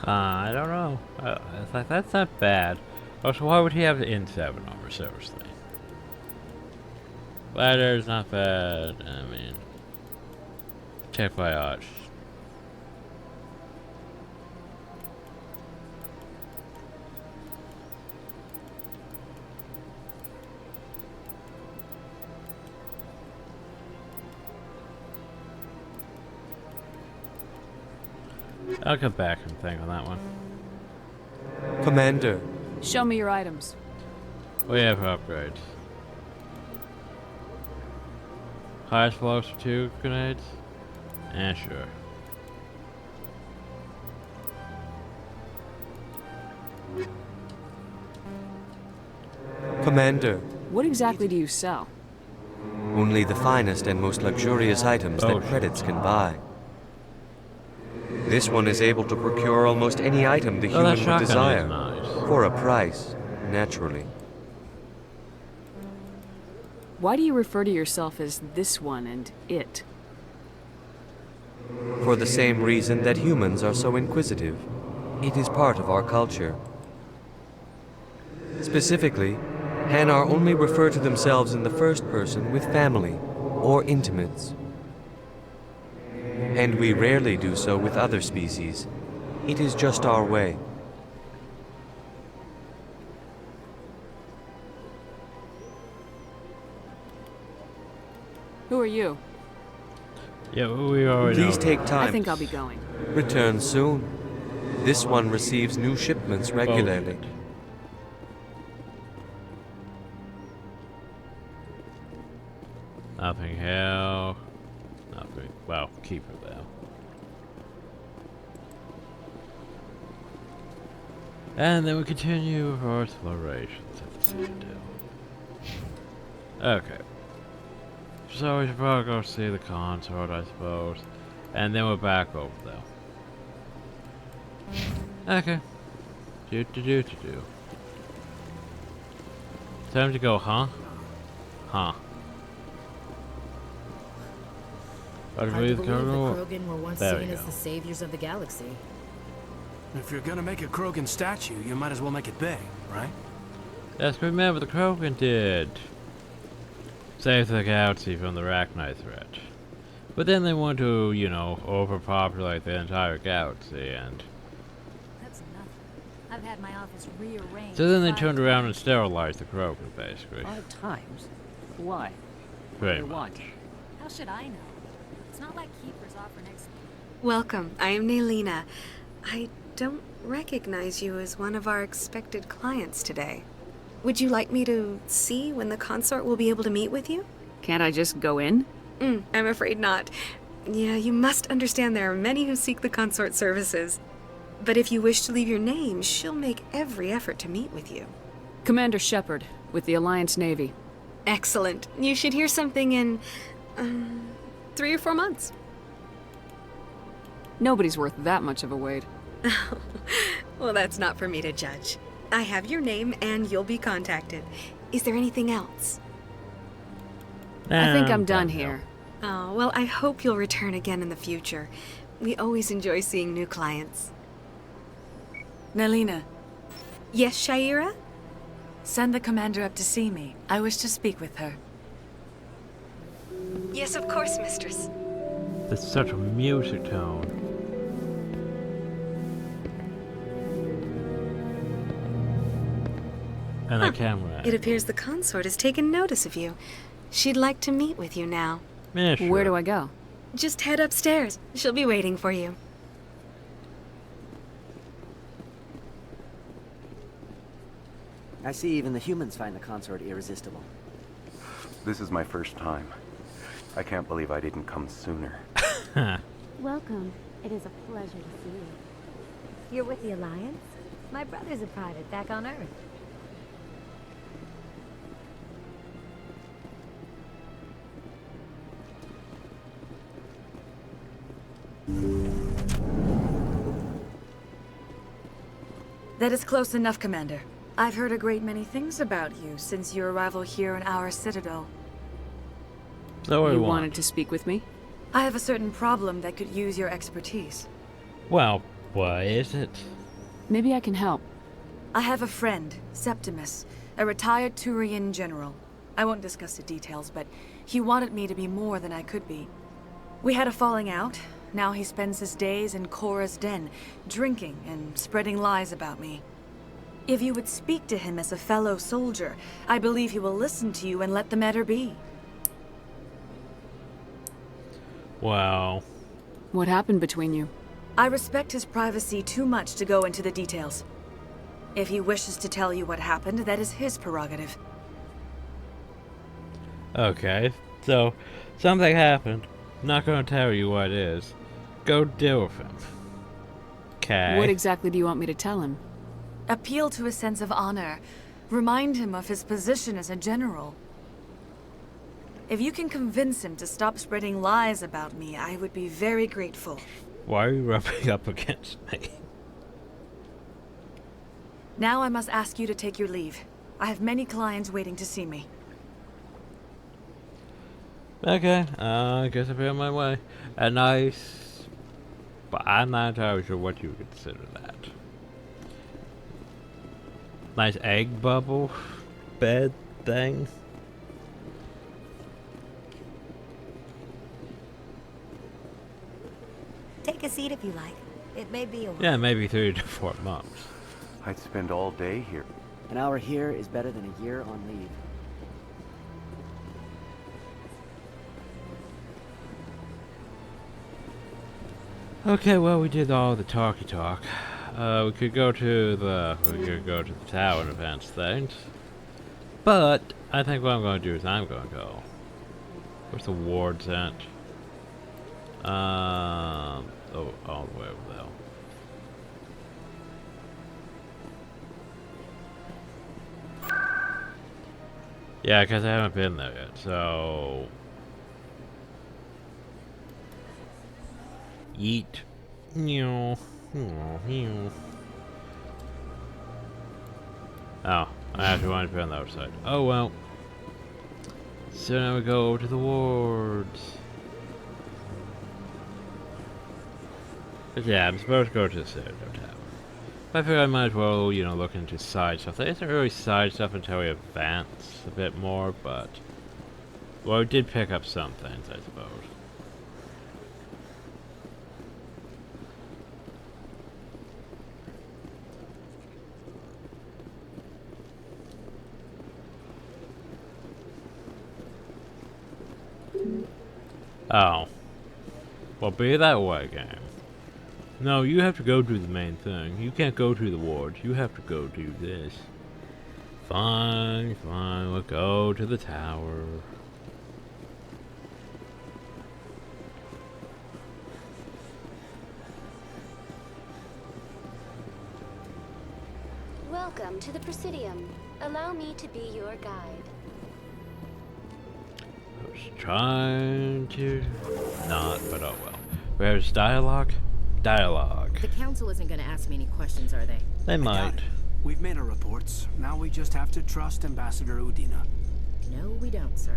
I don't know. It's like, that's not bad. Also, why would he have the N7 armor, seriously? Ladder's not bad. I mean, check my odds. I'll come back and think on that one. Commander. Show me your items. We have upgrades. High explosive for 2 grenades? Sure. Commander. What exactly do you sell? Only the finest and most luxurious items that credits can buy. This one is able to procure almost any item the human would desire. For a price, naturally. Why do you refer to yourself as this one and it? For the same reason that humans are so inquisitive. It is part of our culture. Specifically, Hanar only refer to themselves in the first person with family or intimates. And we rarely do so with other species. It is just our way. Who are you? Yeah, we already Please know. take time. I think I'll be going. Return soon. This one receives new shipments regularly. Nothing here. Nothing. Well, keep her there. And then we continue our explorations at the Citadel. Okay. So we should probably go see the consort, I suppose. And then we're back over there. Okay. Do. Time to go, huh? Huh. Hard to believe the Krogan were once There we seen as go. the saviors of the galaxy. If you're gonna make a Krogan statue, you might as well make it big, right? Let's remember the Krogan did. Save the galaxy from the Arachnite threat. But then they want to, you know, overpopulate the entire galaxy, and That's nothing. I've had my office rearranged. so then they 5 turned around and sterilized the Krogan, basically. 5 times? Why? Pretty What do they want? How should I know? It's not like keepers offer next. Welcome. I am Nelina. I don't recognize you as one of our expected clients today. Would you like me to see when the consort will be able to meet with you? Can't I just go in? I'm afraid not. Yeah, you must understand there are many who seek the consort services. But if you wish to leave your name, she'll make every effort to meet with you. Commander Shepard, with the Alliance Navy. Excellent. You should hear something in 3 or 4 months. Nobody's worth that much of a wait. Well, that's not for me to judge. I have your name and you'll be contacted. Is there anything else? I think I'm done here. Oh, well, I hope you'll return again in the future. We always enjoy seeing new clients. Nelina. Yes, Shaira? Send the commander up to see me. I wish to speak with her. Yes, of course, mistress. There's such a music tone. And the camera. It appears the consort has taken notice of you. She'd like to meet with you now. Yeah, sure. Where do I go? Just head upstairs. She'll be waiting for you. I see even the humans find the consort irresistible. This is my first time. I can't believe I didn't come sooner. Welcome. It is a pleasure to see you. You're with the Alliance? My brother's a private back on Earth. That is close enough, Commander. I've heard a great many things about you since your arrival here in our Citadel. So you wanted to speak with me? I have a certain problem that could use your expertise. Well, what is it? Maybe I can help. I have a friend, Septimus, a retired Turian general. I won't discuss the details, but he wanted me to be more than I could be. We had a falling out. Now he spends his days in Cora's den, drinking and spreading lies about me. If you would speak to him as a fellow soldier, I believe he will listen to you and let the matter be. Wow. What happened between you? I respect his privacy too much to go into the details. If he wishes to tell you what happened, that is his prerogative. Okay, so something happened. Not gonna tell you what it is. Go deal with him. Okay. What exactly do you want me to tell him? Appeal to his sense of honor. Remind him of his position as a general. If you can convince him to stop spreading lies about me, I would be very grateful. Why are you rubbing up against me? Now I must ask you to take your leave. I have many clients waiting to see me. Okay, I guess I'll be on my way. A nice... But I'm not entirely sure what you would consider that. Nice egg bubble bed thing. Take a seat if you like. It may be a while. Yeah, maybe 3 to 4 months. I'd spend all day here. An hour here is better than a year on leave. Okay, well, we did all the talky talk. We could go to the tower and advance things. But I think what I'm going to do is I'm going to go. Where's the wards at? Oh, all the way over there. Yeah, because I haven't been there yet, so... Yeet. Oh, I actually wanted to be on the other side. Oh well. So now we go over to the wards. But yeah, I'm supposed to go to the Citadel Tower. But I figure I might as well, you know, look into side stuff. There isn't really side stuff until we advance a bit more, but... Well, we did pick up some things, I suppose. Oh. Well, be that way, game. No, you have to go do the main thing. You can't go to the wards. You have to go do this. Fine, fine. We'll go to the tower. Welcome to the Presidium. Allow me to be your guide. I was trying to not, but oh well. Where's dialogue? Dialogue. The council isn't going to ask me any questions, are they? They might. We've made our reports. Now we just have to trust Ambassador Udina. No, we don't, sir.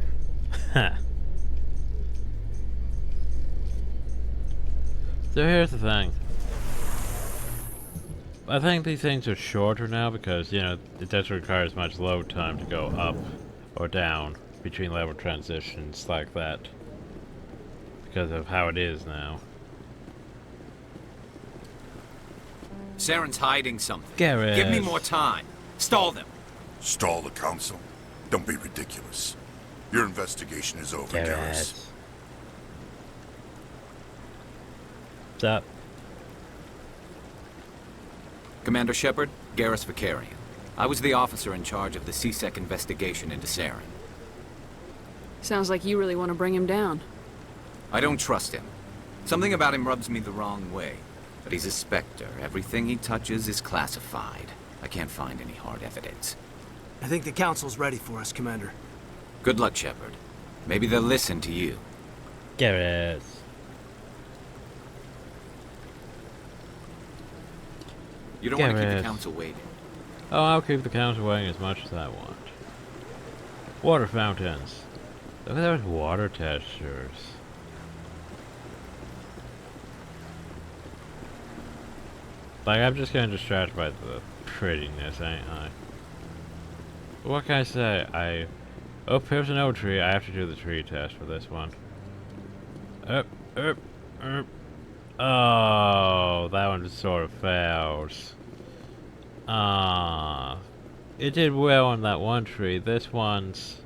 So here's the thing. I think these things are shorter now because, you know, it doesn't require as much load time to go up or down between level transitions like that. Because of how it is now. Saren's hiding something. Garrett. Give me more time. Stall them. Stall the council? Don't be ridiculous. Your investigation is over, Garrus. What's up? Commander Shepard, Garrus Vicarian. I was the officer in charge of the CSEC investigation into Saren. Sounds like you really want to bring him down. I don't trust him. Something about him rubs me the wrong way. But he's a Spectre. Everything he touches is classified. I can't find any hard evidence. I think the council's ready for us, Commander. Good luck, Shepard. Maybe they'll listen to you. Garrus. You don't want to keep the council waiting. Oh, I'll keep the council waiting as much as I want. Water fountains. Look at those water textures. Like, I'm just getting distracted by the prettiness, ain't I? What can I say? Oh, here's an oak tree. I have to do the tree test for this one. Oh, that one just sort of fails. It did well on that one tree. This one's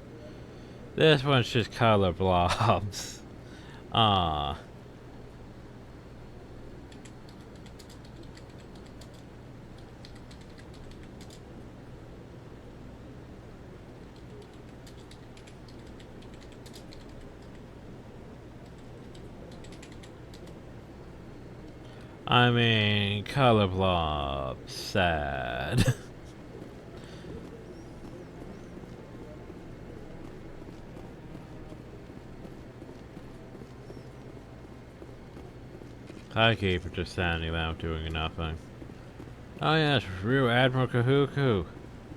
just color blobs. I mean, color blob, sad. Hi, Keeper, just standing without doing nothing. Oh yes, Rear Admiral Kahuku.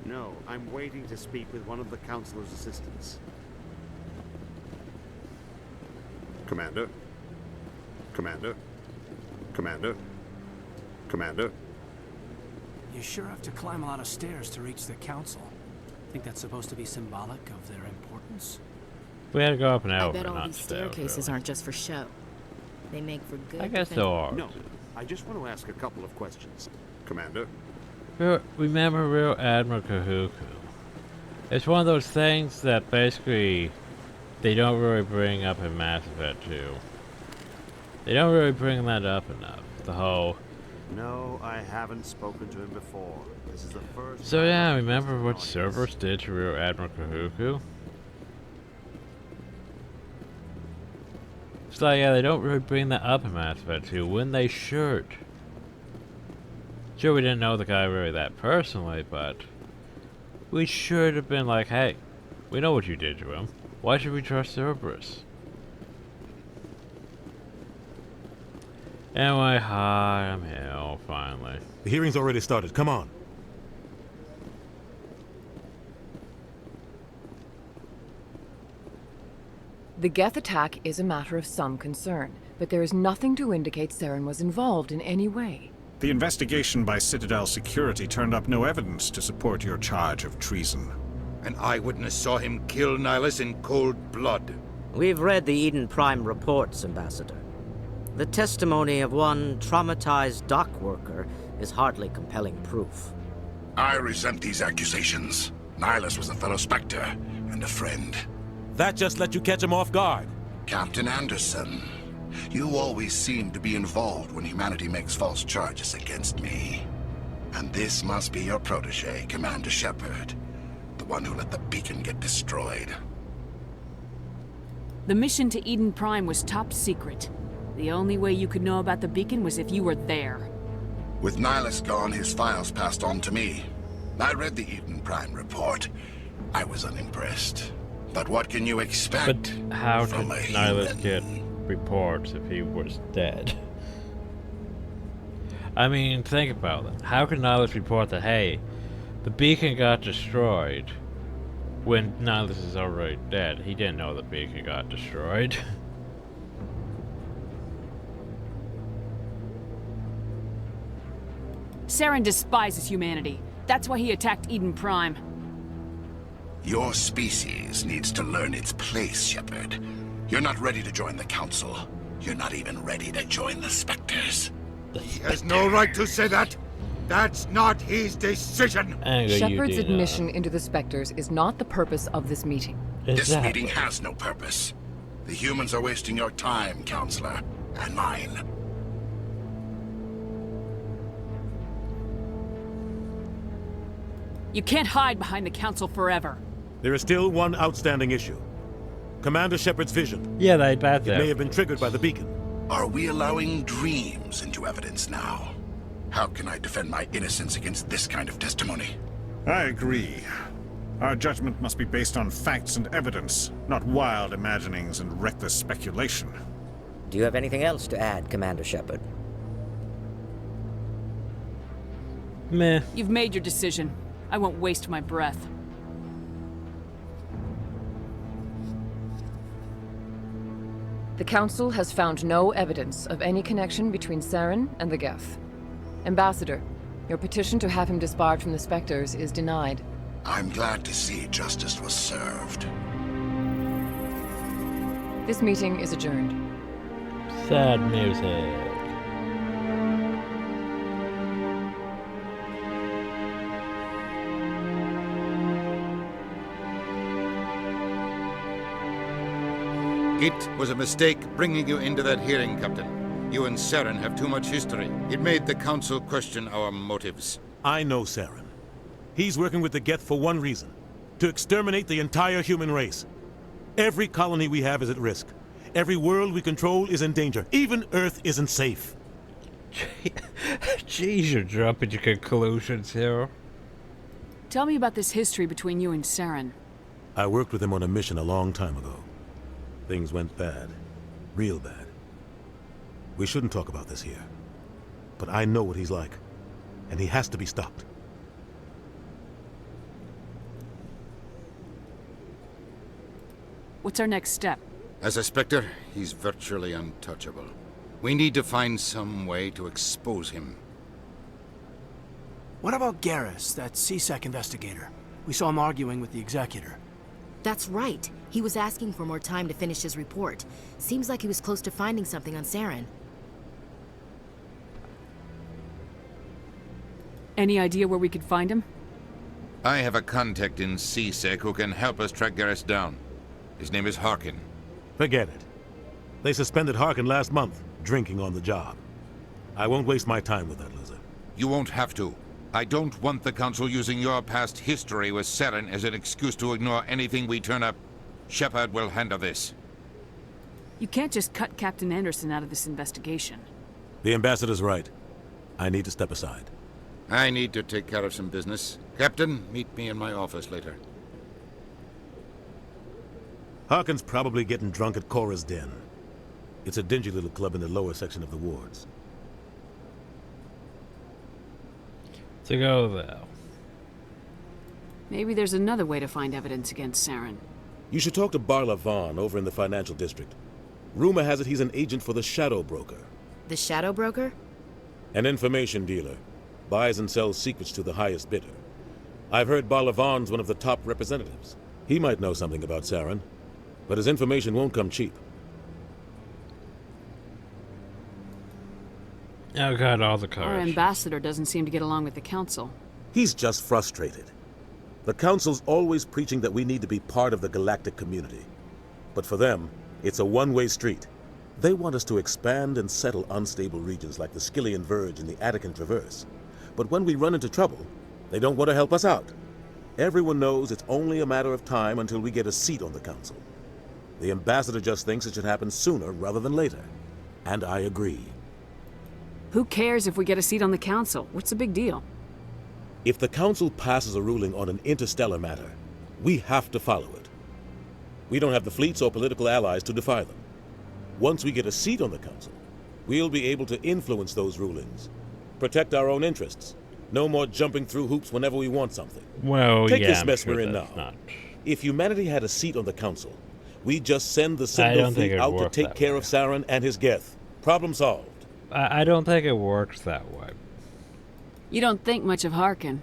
No, I'm waiting to speak with one of the Councilor's assistants. Commander? Commander? Commander? Commander? You sure have to climb a lot of stairs to reach the council. Think that's supposed to be symbolic of their importance? We had to go up and I over, bet all not these stairs, staircases really. aren't just for show. They make for good. I guess there are. No, I just want to ask a couple of questions. Commander? Remember Real Admiral Kahuku. It's one of those things that basically they don't really bring up in Mass Effect 2. They don't really bring that up enough. The whole... No, I haven't spoken to him before. This is the first... So yeah, remember what Cerberus did to Rear Admiral Kahuku? It's like, yeah, they don't really bring that up in Mass Effect 2 when they should. Sure, we didn't know the guy really that personally, but we should have been like, hey, we know what you did to him. Why should we trust Cerberus? Anyway, hi, I'm here, finally. The hearing's already started. Come on. The Geth attack is a matter of some concern, but there is nothing to indicate Saren was involved in any way. The investigation by Citadel Security turned up no evidence to support your charge of treason. An eyewitness saw him kill Nihilus in cold blood. We've read the Eden Prime reports, Ambassador. The testimony of one traumatized dock worker is hardly compelling proof. I resent these accusations. Nihilus was a fellow Spectre and a friend. That just let you catch him off guard. Captain Anderson, you always seem to be involved when humanity makes false charges against me. And this must be your protege, Commander Shepard. The one who let the beacon get destroyed. The mission to Eden Prime was top secret. The only way you could know about the beacon was if you were there. With Nihilus gone, his files passed on to me. I read the Eden Prime report. I was unimpressed. But what can you expect? But how did from a Nihilus human? get reports if he was dead? I mean, think about it. How could Nihilus report that, hey, the beacon got destroyed when Nihilus is already dead? He didn't know the beacon got destroyed. Saren despises humanity. That's why he attacked Eden Prime. Your species needs to learn its place, Shepard. You're not ready to join the Council. You're not even ready to join the Spectres. He has no right to say that. That's not his decision. Shepard's admission into the Spectres is not the purpose of this meeting. This meeting has no purpose. The humans are wasting your time, Counselor, and mine. You can't hide behind the Council forever. There is still one outstanding issue. Commander Shepard's vision. Yeah, they bet that. It may have been triggered by the beacon. Are we allowing dreams into evidence now? How can I defend my innocence against this kind of testimony? I agree. Our judgment must be based on facts and evidence, not wild imaginings and reckless speculation. Do you have anything else to add, Commander Shepard? Meh. You've made your decision. I won't waste my breath. The Council has found no evidence of any connection between Saren and the Geth. Ambassador, your petition to have him disbarred from the Spectres is denied. I'm glad to see justice was served. This meeting is adjourned. Sad music. It was a mistake bringing you into that hearing, Captain. You and Saren have too much history. It made the Council question our motives. I know Saren. He's working with the Geth for one reason. To exterminate the entire human race. Every colony we have is at risk. Every world we control is in danger. Even Earth isn't safe. Jeez, you're jumping to conclusions here. Tell me about this history between you and Saren. I worked with him on a mission a long time ago. Things went bad. Real bad. We shouldn't talk about this here. But I know what he's like. And he has to be stopped. What's our next step? As a Spectre, he's virtually untouchable. We need to find some way to expose him. What about Garrus, that CSEC investigator? We saw him arguing with the Executor. That's right. He was asking for more time to finish his report. Seems like he was close to finding something on Saren. Any idea where we could find him? I have a contact in CSEC who can help us track Garrus down. His name is Harkin. Forget it. They suspended Harkin last month. drinking on the job. I won't waste my time with that loser. You won't have to. I don't want the Council using your past history with Saren as an excuse to ignore anything we turn up. Shepard will handle this. You can't just cut Captain Anderson out of this investigation. The ambassador's right. I need to step aside. I need to take care of some business. Captain, meet me in my office later. Harkin's probably getting drunk at Cora's Den. It's a dingy little club in the lower section of the wards. To go there. Maybe there's another way to find evidence against Saren. You should talk to Barla Vaughn over in the financial district. Rumor has it he's an agent for the Shadow Broker. The Shadow Broker? An information dealer. Buys and sells secrets to the highest bidder. I've heard Barla Vaughn's one of the top representatives. He might know something about Saren, but his information won't come cheap. Oh god, all the Our cars. ambassador doesn't seem to get along with the council. He's just frustrated. The Council's always preaching that we need to be part of the galactic community. But for them, it's a one-way street. They want us to expand and settle unstable regions like the Skillian Verge and the Attican Traverse. But when we run into trouble, they don't want to help us out. Everyone knows it's only a matter of time until we get a seat on the Council. The ambassador just thinks it should happen sooner rather than later. And I agree. Who cares if we get a seat on the council? What's the big deal? If the Council passes a ruling on an interstellar matter, we have to follow it. We don't have the fleets or political allies to defy them. Once we get a seat on the Council, we'll be able to influence those rulings. Protect our own interests. No more jumping through hoops whenever we want something. Well, Take yeah, this I'm mess sure we're in that's now. not- If humanity had a seat on the Council, we'd just send the I Symbol don't think fleet it'd out to work take that care way. of Saren and his Geth. Problem solved. I don't think it works that way. You don't think much of Harkin.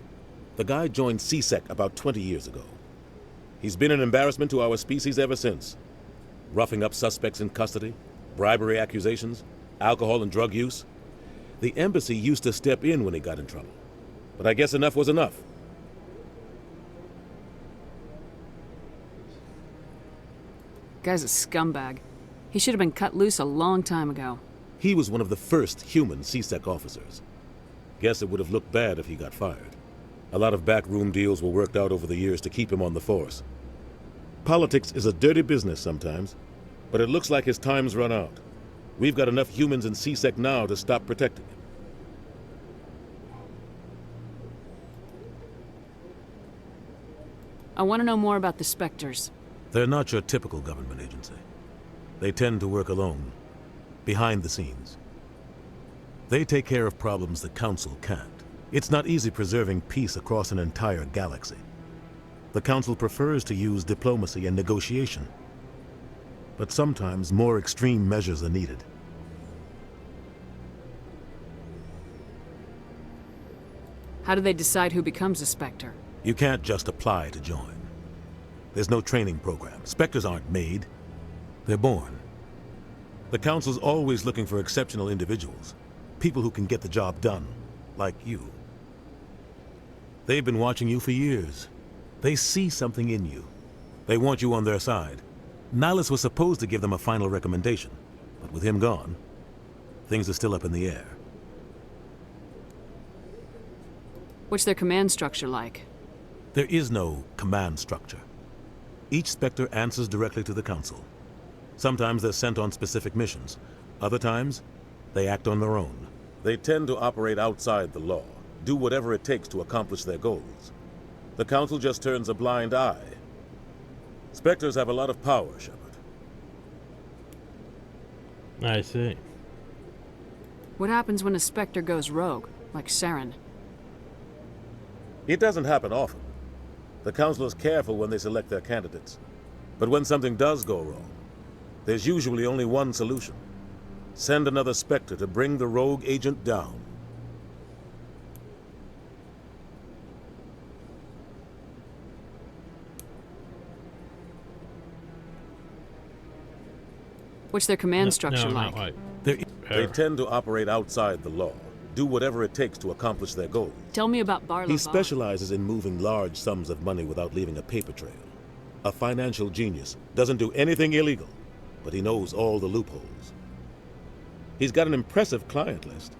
The guy joined CSEC about 20 years ago. He's been an embarrassment to our species ever since. Roughing up suspects in custody, bribery accusations, alcohol and drug use. The embassy used to step in when he got in trouble. But I guess enough was enough. Guy's a scumbag. He should have been cut loose a long time ago. He was one of the first human CSEC officers. Guess it would have looked bad if he got fired. A lot of backroom deals were worked out over the years to keep him on the force. Politics is a dirty business sometimes, but it looks like his time's run out. We've got enough humans in CSEC now to stop protecting him. I want to know more about the Spectres. They're not your typical government agency. They tend to work alone, behind the scenes. They take care of problems the Council can't. It's not easy preserving peace across an entire galaxy. The Council prefers to use diplomacy and negotiation. But sometimes more extreme measures are needed. How do they decide who becomes a Spectre? You can't just apply to join. There's no training program. Spectres aren't made. They're born. The Council's always looking for exceptional individuals. People who can get the job done. Like you. They've been watching you for years. They see something in you. They want you on their side. Nihilus was supposed to give them a final recommendation, but with him gone, things are still up in the air. What's their command structure like? There is no command structure. Each Spectre answers directly to the Council. Sometimes they're sent on specific missions. Other times, they act on their own. They tend to operate outside the law, do whatever it takes to accomplish their goals. The Council just turns a blind eye. Spectres have a lot of power, Shepard. I see. What happens when a Spectre goes rogue, like Saren? It doesn't happen often. The Council is careful when they select their candidates. But when something does go wrong, there's usually only one solution. Send another Spectre to bring the rogue agent down. What's their command structure like? They tend to operate outside the law, do whatever it takes to accomplish their goals. Tell me about Barla. He specializes in moving large sums of money without leaving a paper trail. A financial genius, doesn't do anything illegal, but he knows all the loopholes. He's got an impressive client list.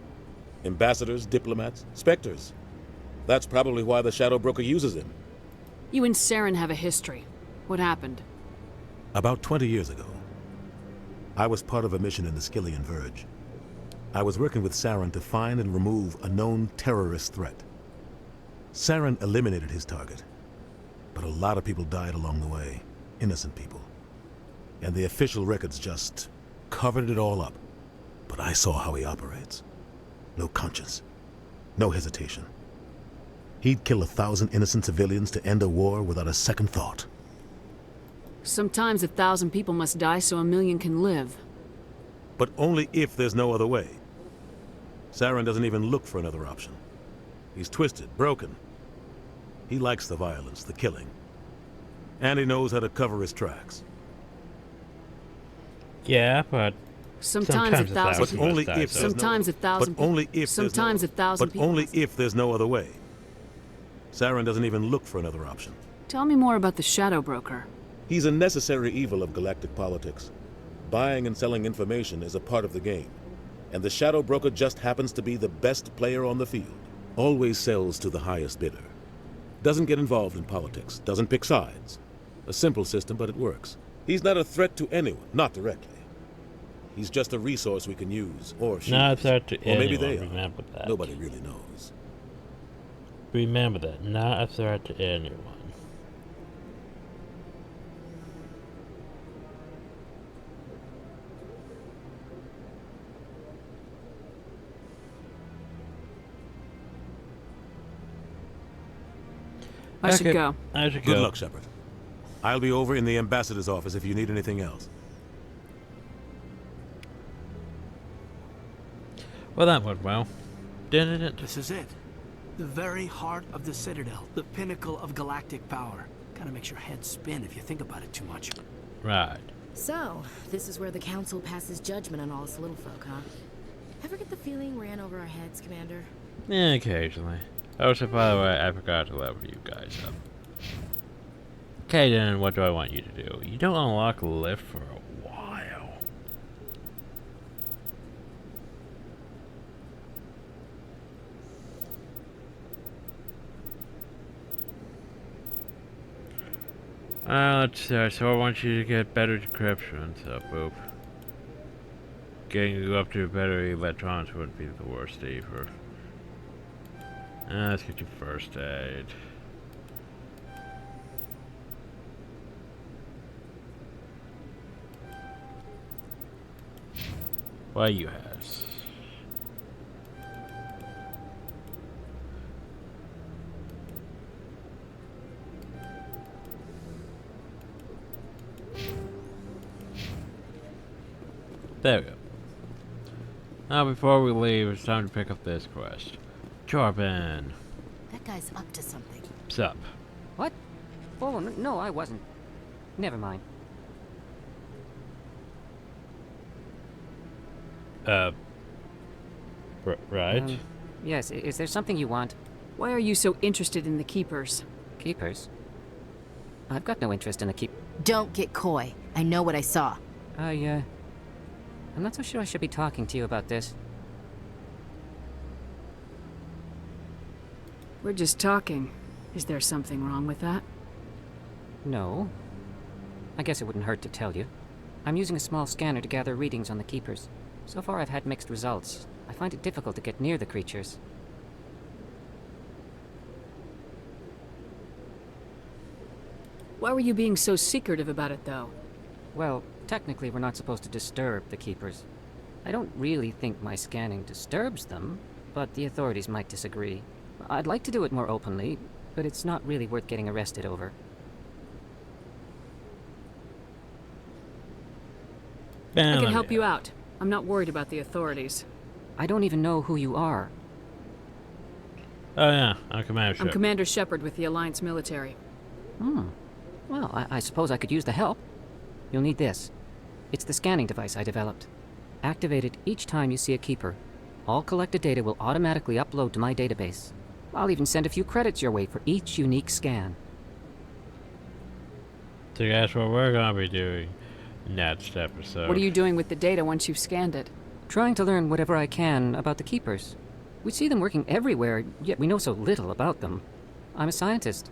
Ambassadors, diplomats, specters. That's probably why the Shadow Broker uses him. You and Saren have a history. What happened? About 20 years ago, I was part of a mission in the Skillian Verge. I was working with Saren to find and remove a known terrorist threat. Saren eliminated his target, but a lot of people died along the way, innocent people. And the official records just covered it all up. But I saw how he operates. No conscience, no hesitation. He'd kill 1,000 innocent civilians to end a war without a second thought. Sometimes 1,000 people must die so 1,000,000 can live. But only if there's no other way. Saren doesn't even look for another option. He's twisted, broken. He likes the violence, the killing. And he knows how to cover his tracks. Yeah, but sometimes 1,000 people. But only if sometimes 1,000 But only if sometimes 1,000 But only if there's no other way. Saren doesn't even look for another option. Tell me more about the Shadow Broker. He's a necessary evil of galactic politics. Buying and selling information is a part of the game. And the Shadow Broker just happens to be the best player on the field. Always sells to the highest bidder. Doesn't get involved in politics. Doesn't pick sides. A simple system, but it works. He's not a threat to anyone, not directly. He's just a resource we can use, or she not a threat to or maybe anyone, they are. remember that. Nobody really knows. Remember that, not a threat to anyone. I should go. I should go. Good luck, Shepard. I'll be over in the ambassador's office if you need anything else. Well, that went well, didn't it? This is it. The very heart of the Citadel. The pinnacle of galactic power. Kind of makes your head spin if you think about it too much. Right. So, this is where the Council passes judgment on all us little folk, huh? Ever get the feeling we're in over our heads, Commander? Yeah, occasionally. Oh, so by the way, I forgot to level you guys up. Okay, then, what do I want you to do? You don't unlock a lift for a while. Let's see, so I want you to get better decryption, so boop. Getting you up to better electrons wouldn't be the worst either. Let's get you first aid. What you has? There we go. Now before we leave, it's time to pick up this quest. Jorben. That guy's up to something. What's up? What? Oh, no, I wasn't. Never mind. Right? Yes, is there something you want? Why are you so interested in the Keepers? Keepers? I've got no interest in the keep... Don't get coy. I know what I saw. I'm not so sure I should be talking to you about this. We're just talking. Is there something wrong with that? No. I guess it wouldn't hurt to tell you. I'm using a small scanner to gather readings on the Keepers. So far I've had mixed results. I find it difficult to get near the creatures. Why were you being so secretive about it, though? Well, technically we're not supposed to disturb the Keepers. I don't really think my scanning disturbs them, but the authorities might disagree. I'd like to do it more openly, but it's not really worth getting arrested over. I can help you out. I'm not worried about the authorities. I don't even know who you are. Oh yeah, I'm Commander Shepard. I'm Commander Shepard with the Alliance military. Well, I suppose I could use the help. You'll need this. It's the scanning device I developed. Activate it each time you see a Keeper. All collected data will automatically upload to my database. I'll even send a few credits your way for each unique scan. So that's what we're gonna be doing next episode. What are you doing with the data once you've scanned it? Trying to learn whatever I can about the Keepers. We see them working everywhere, yet we know so little about them. I'm a scientist.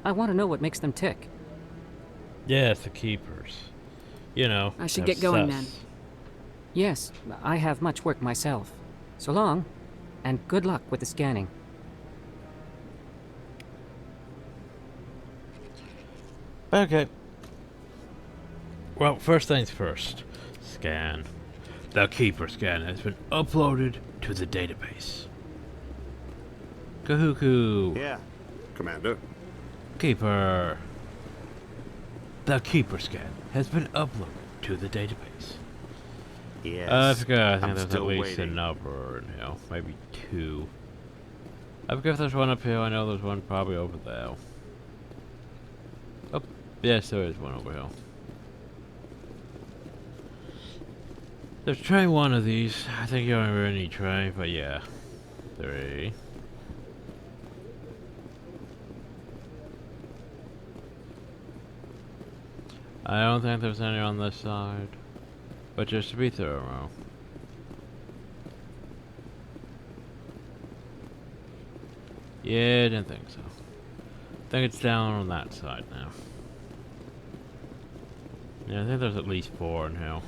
I want to know what makes them tick. Yes, the Keepers. You know, I should they're get going sus. then. Yes, I have much work myself. So long, and good luck with the scanning. Okay. Well, first things first. Scan. The Keeper scan has been uploaded to the database. Kahuku. Yeah, Commander. Keeper. The Keeper scan has been uploaded to the database. Yes. I forgot. I think I'm there's at still least a waiting. number, maybe 2. I forget if there's one up here. I know there's one probably over there. Oh, yes, there is one over here. Let's try one of these. I think you only really need to try, but yeah. 3. I don't think there's any on this side. But just to be thorough. Yeah, I didn't think so. I think it's down on that side now. Yeah, I think there's at least 4 in here.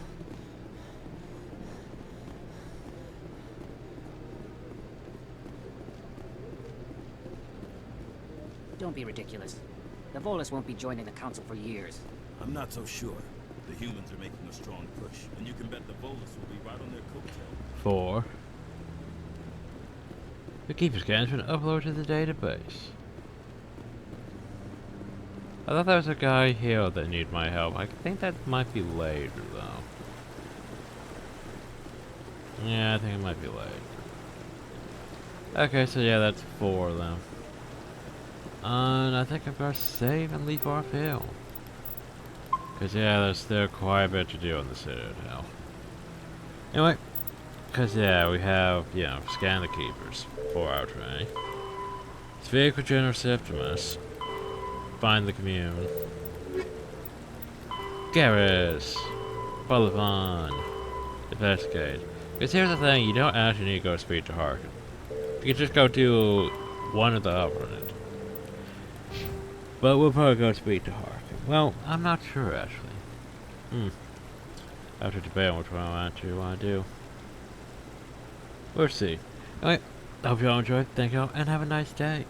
Don't be ridiculous. The Volus won't be joining the Council for years. I'm not so sure. The humans are making a strong push, and you can bet the Volus will be right on their coattail. 4. The Keeper scan's been uploaded to the database. I thought there was a guy here that needed my help. I think that might be later, though. Yeah, I think it might be late. Okay, so yeah, that's 4 then. And I think I've got to save and leave off hill. Because yeah, there's still quite a bit to do on the Citadel. Anyway, because yeah, we have, scan the Keepers. 4 out of 8. It's Vehicle General Septimus. Find the commune. Garrus. Bolivon. Investigate. Because here's the thing, you don't actually need to go speak to Harkin. You can just go to one of the other. But we'll probably go speak to Harkin. Well, I'm not sure actually. I have to debate on which one I want to do. We'll see. Alright, I hope you all enjoyed. Thank you all, and have a nice day.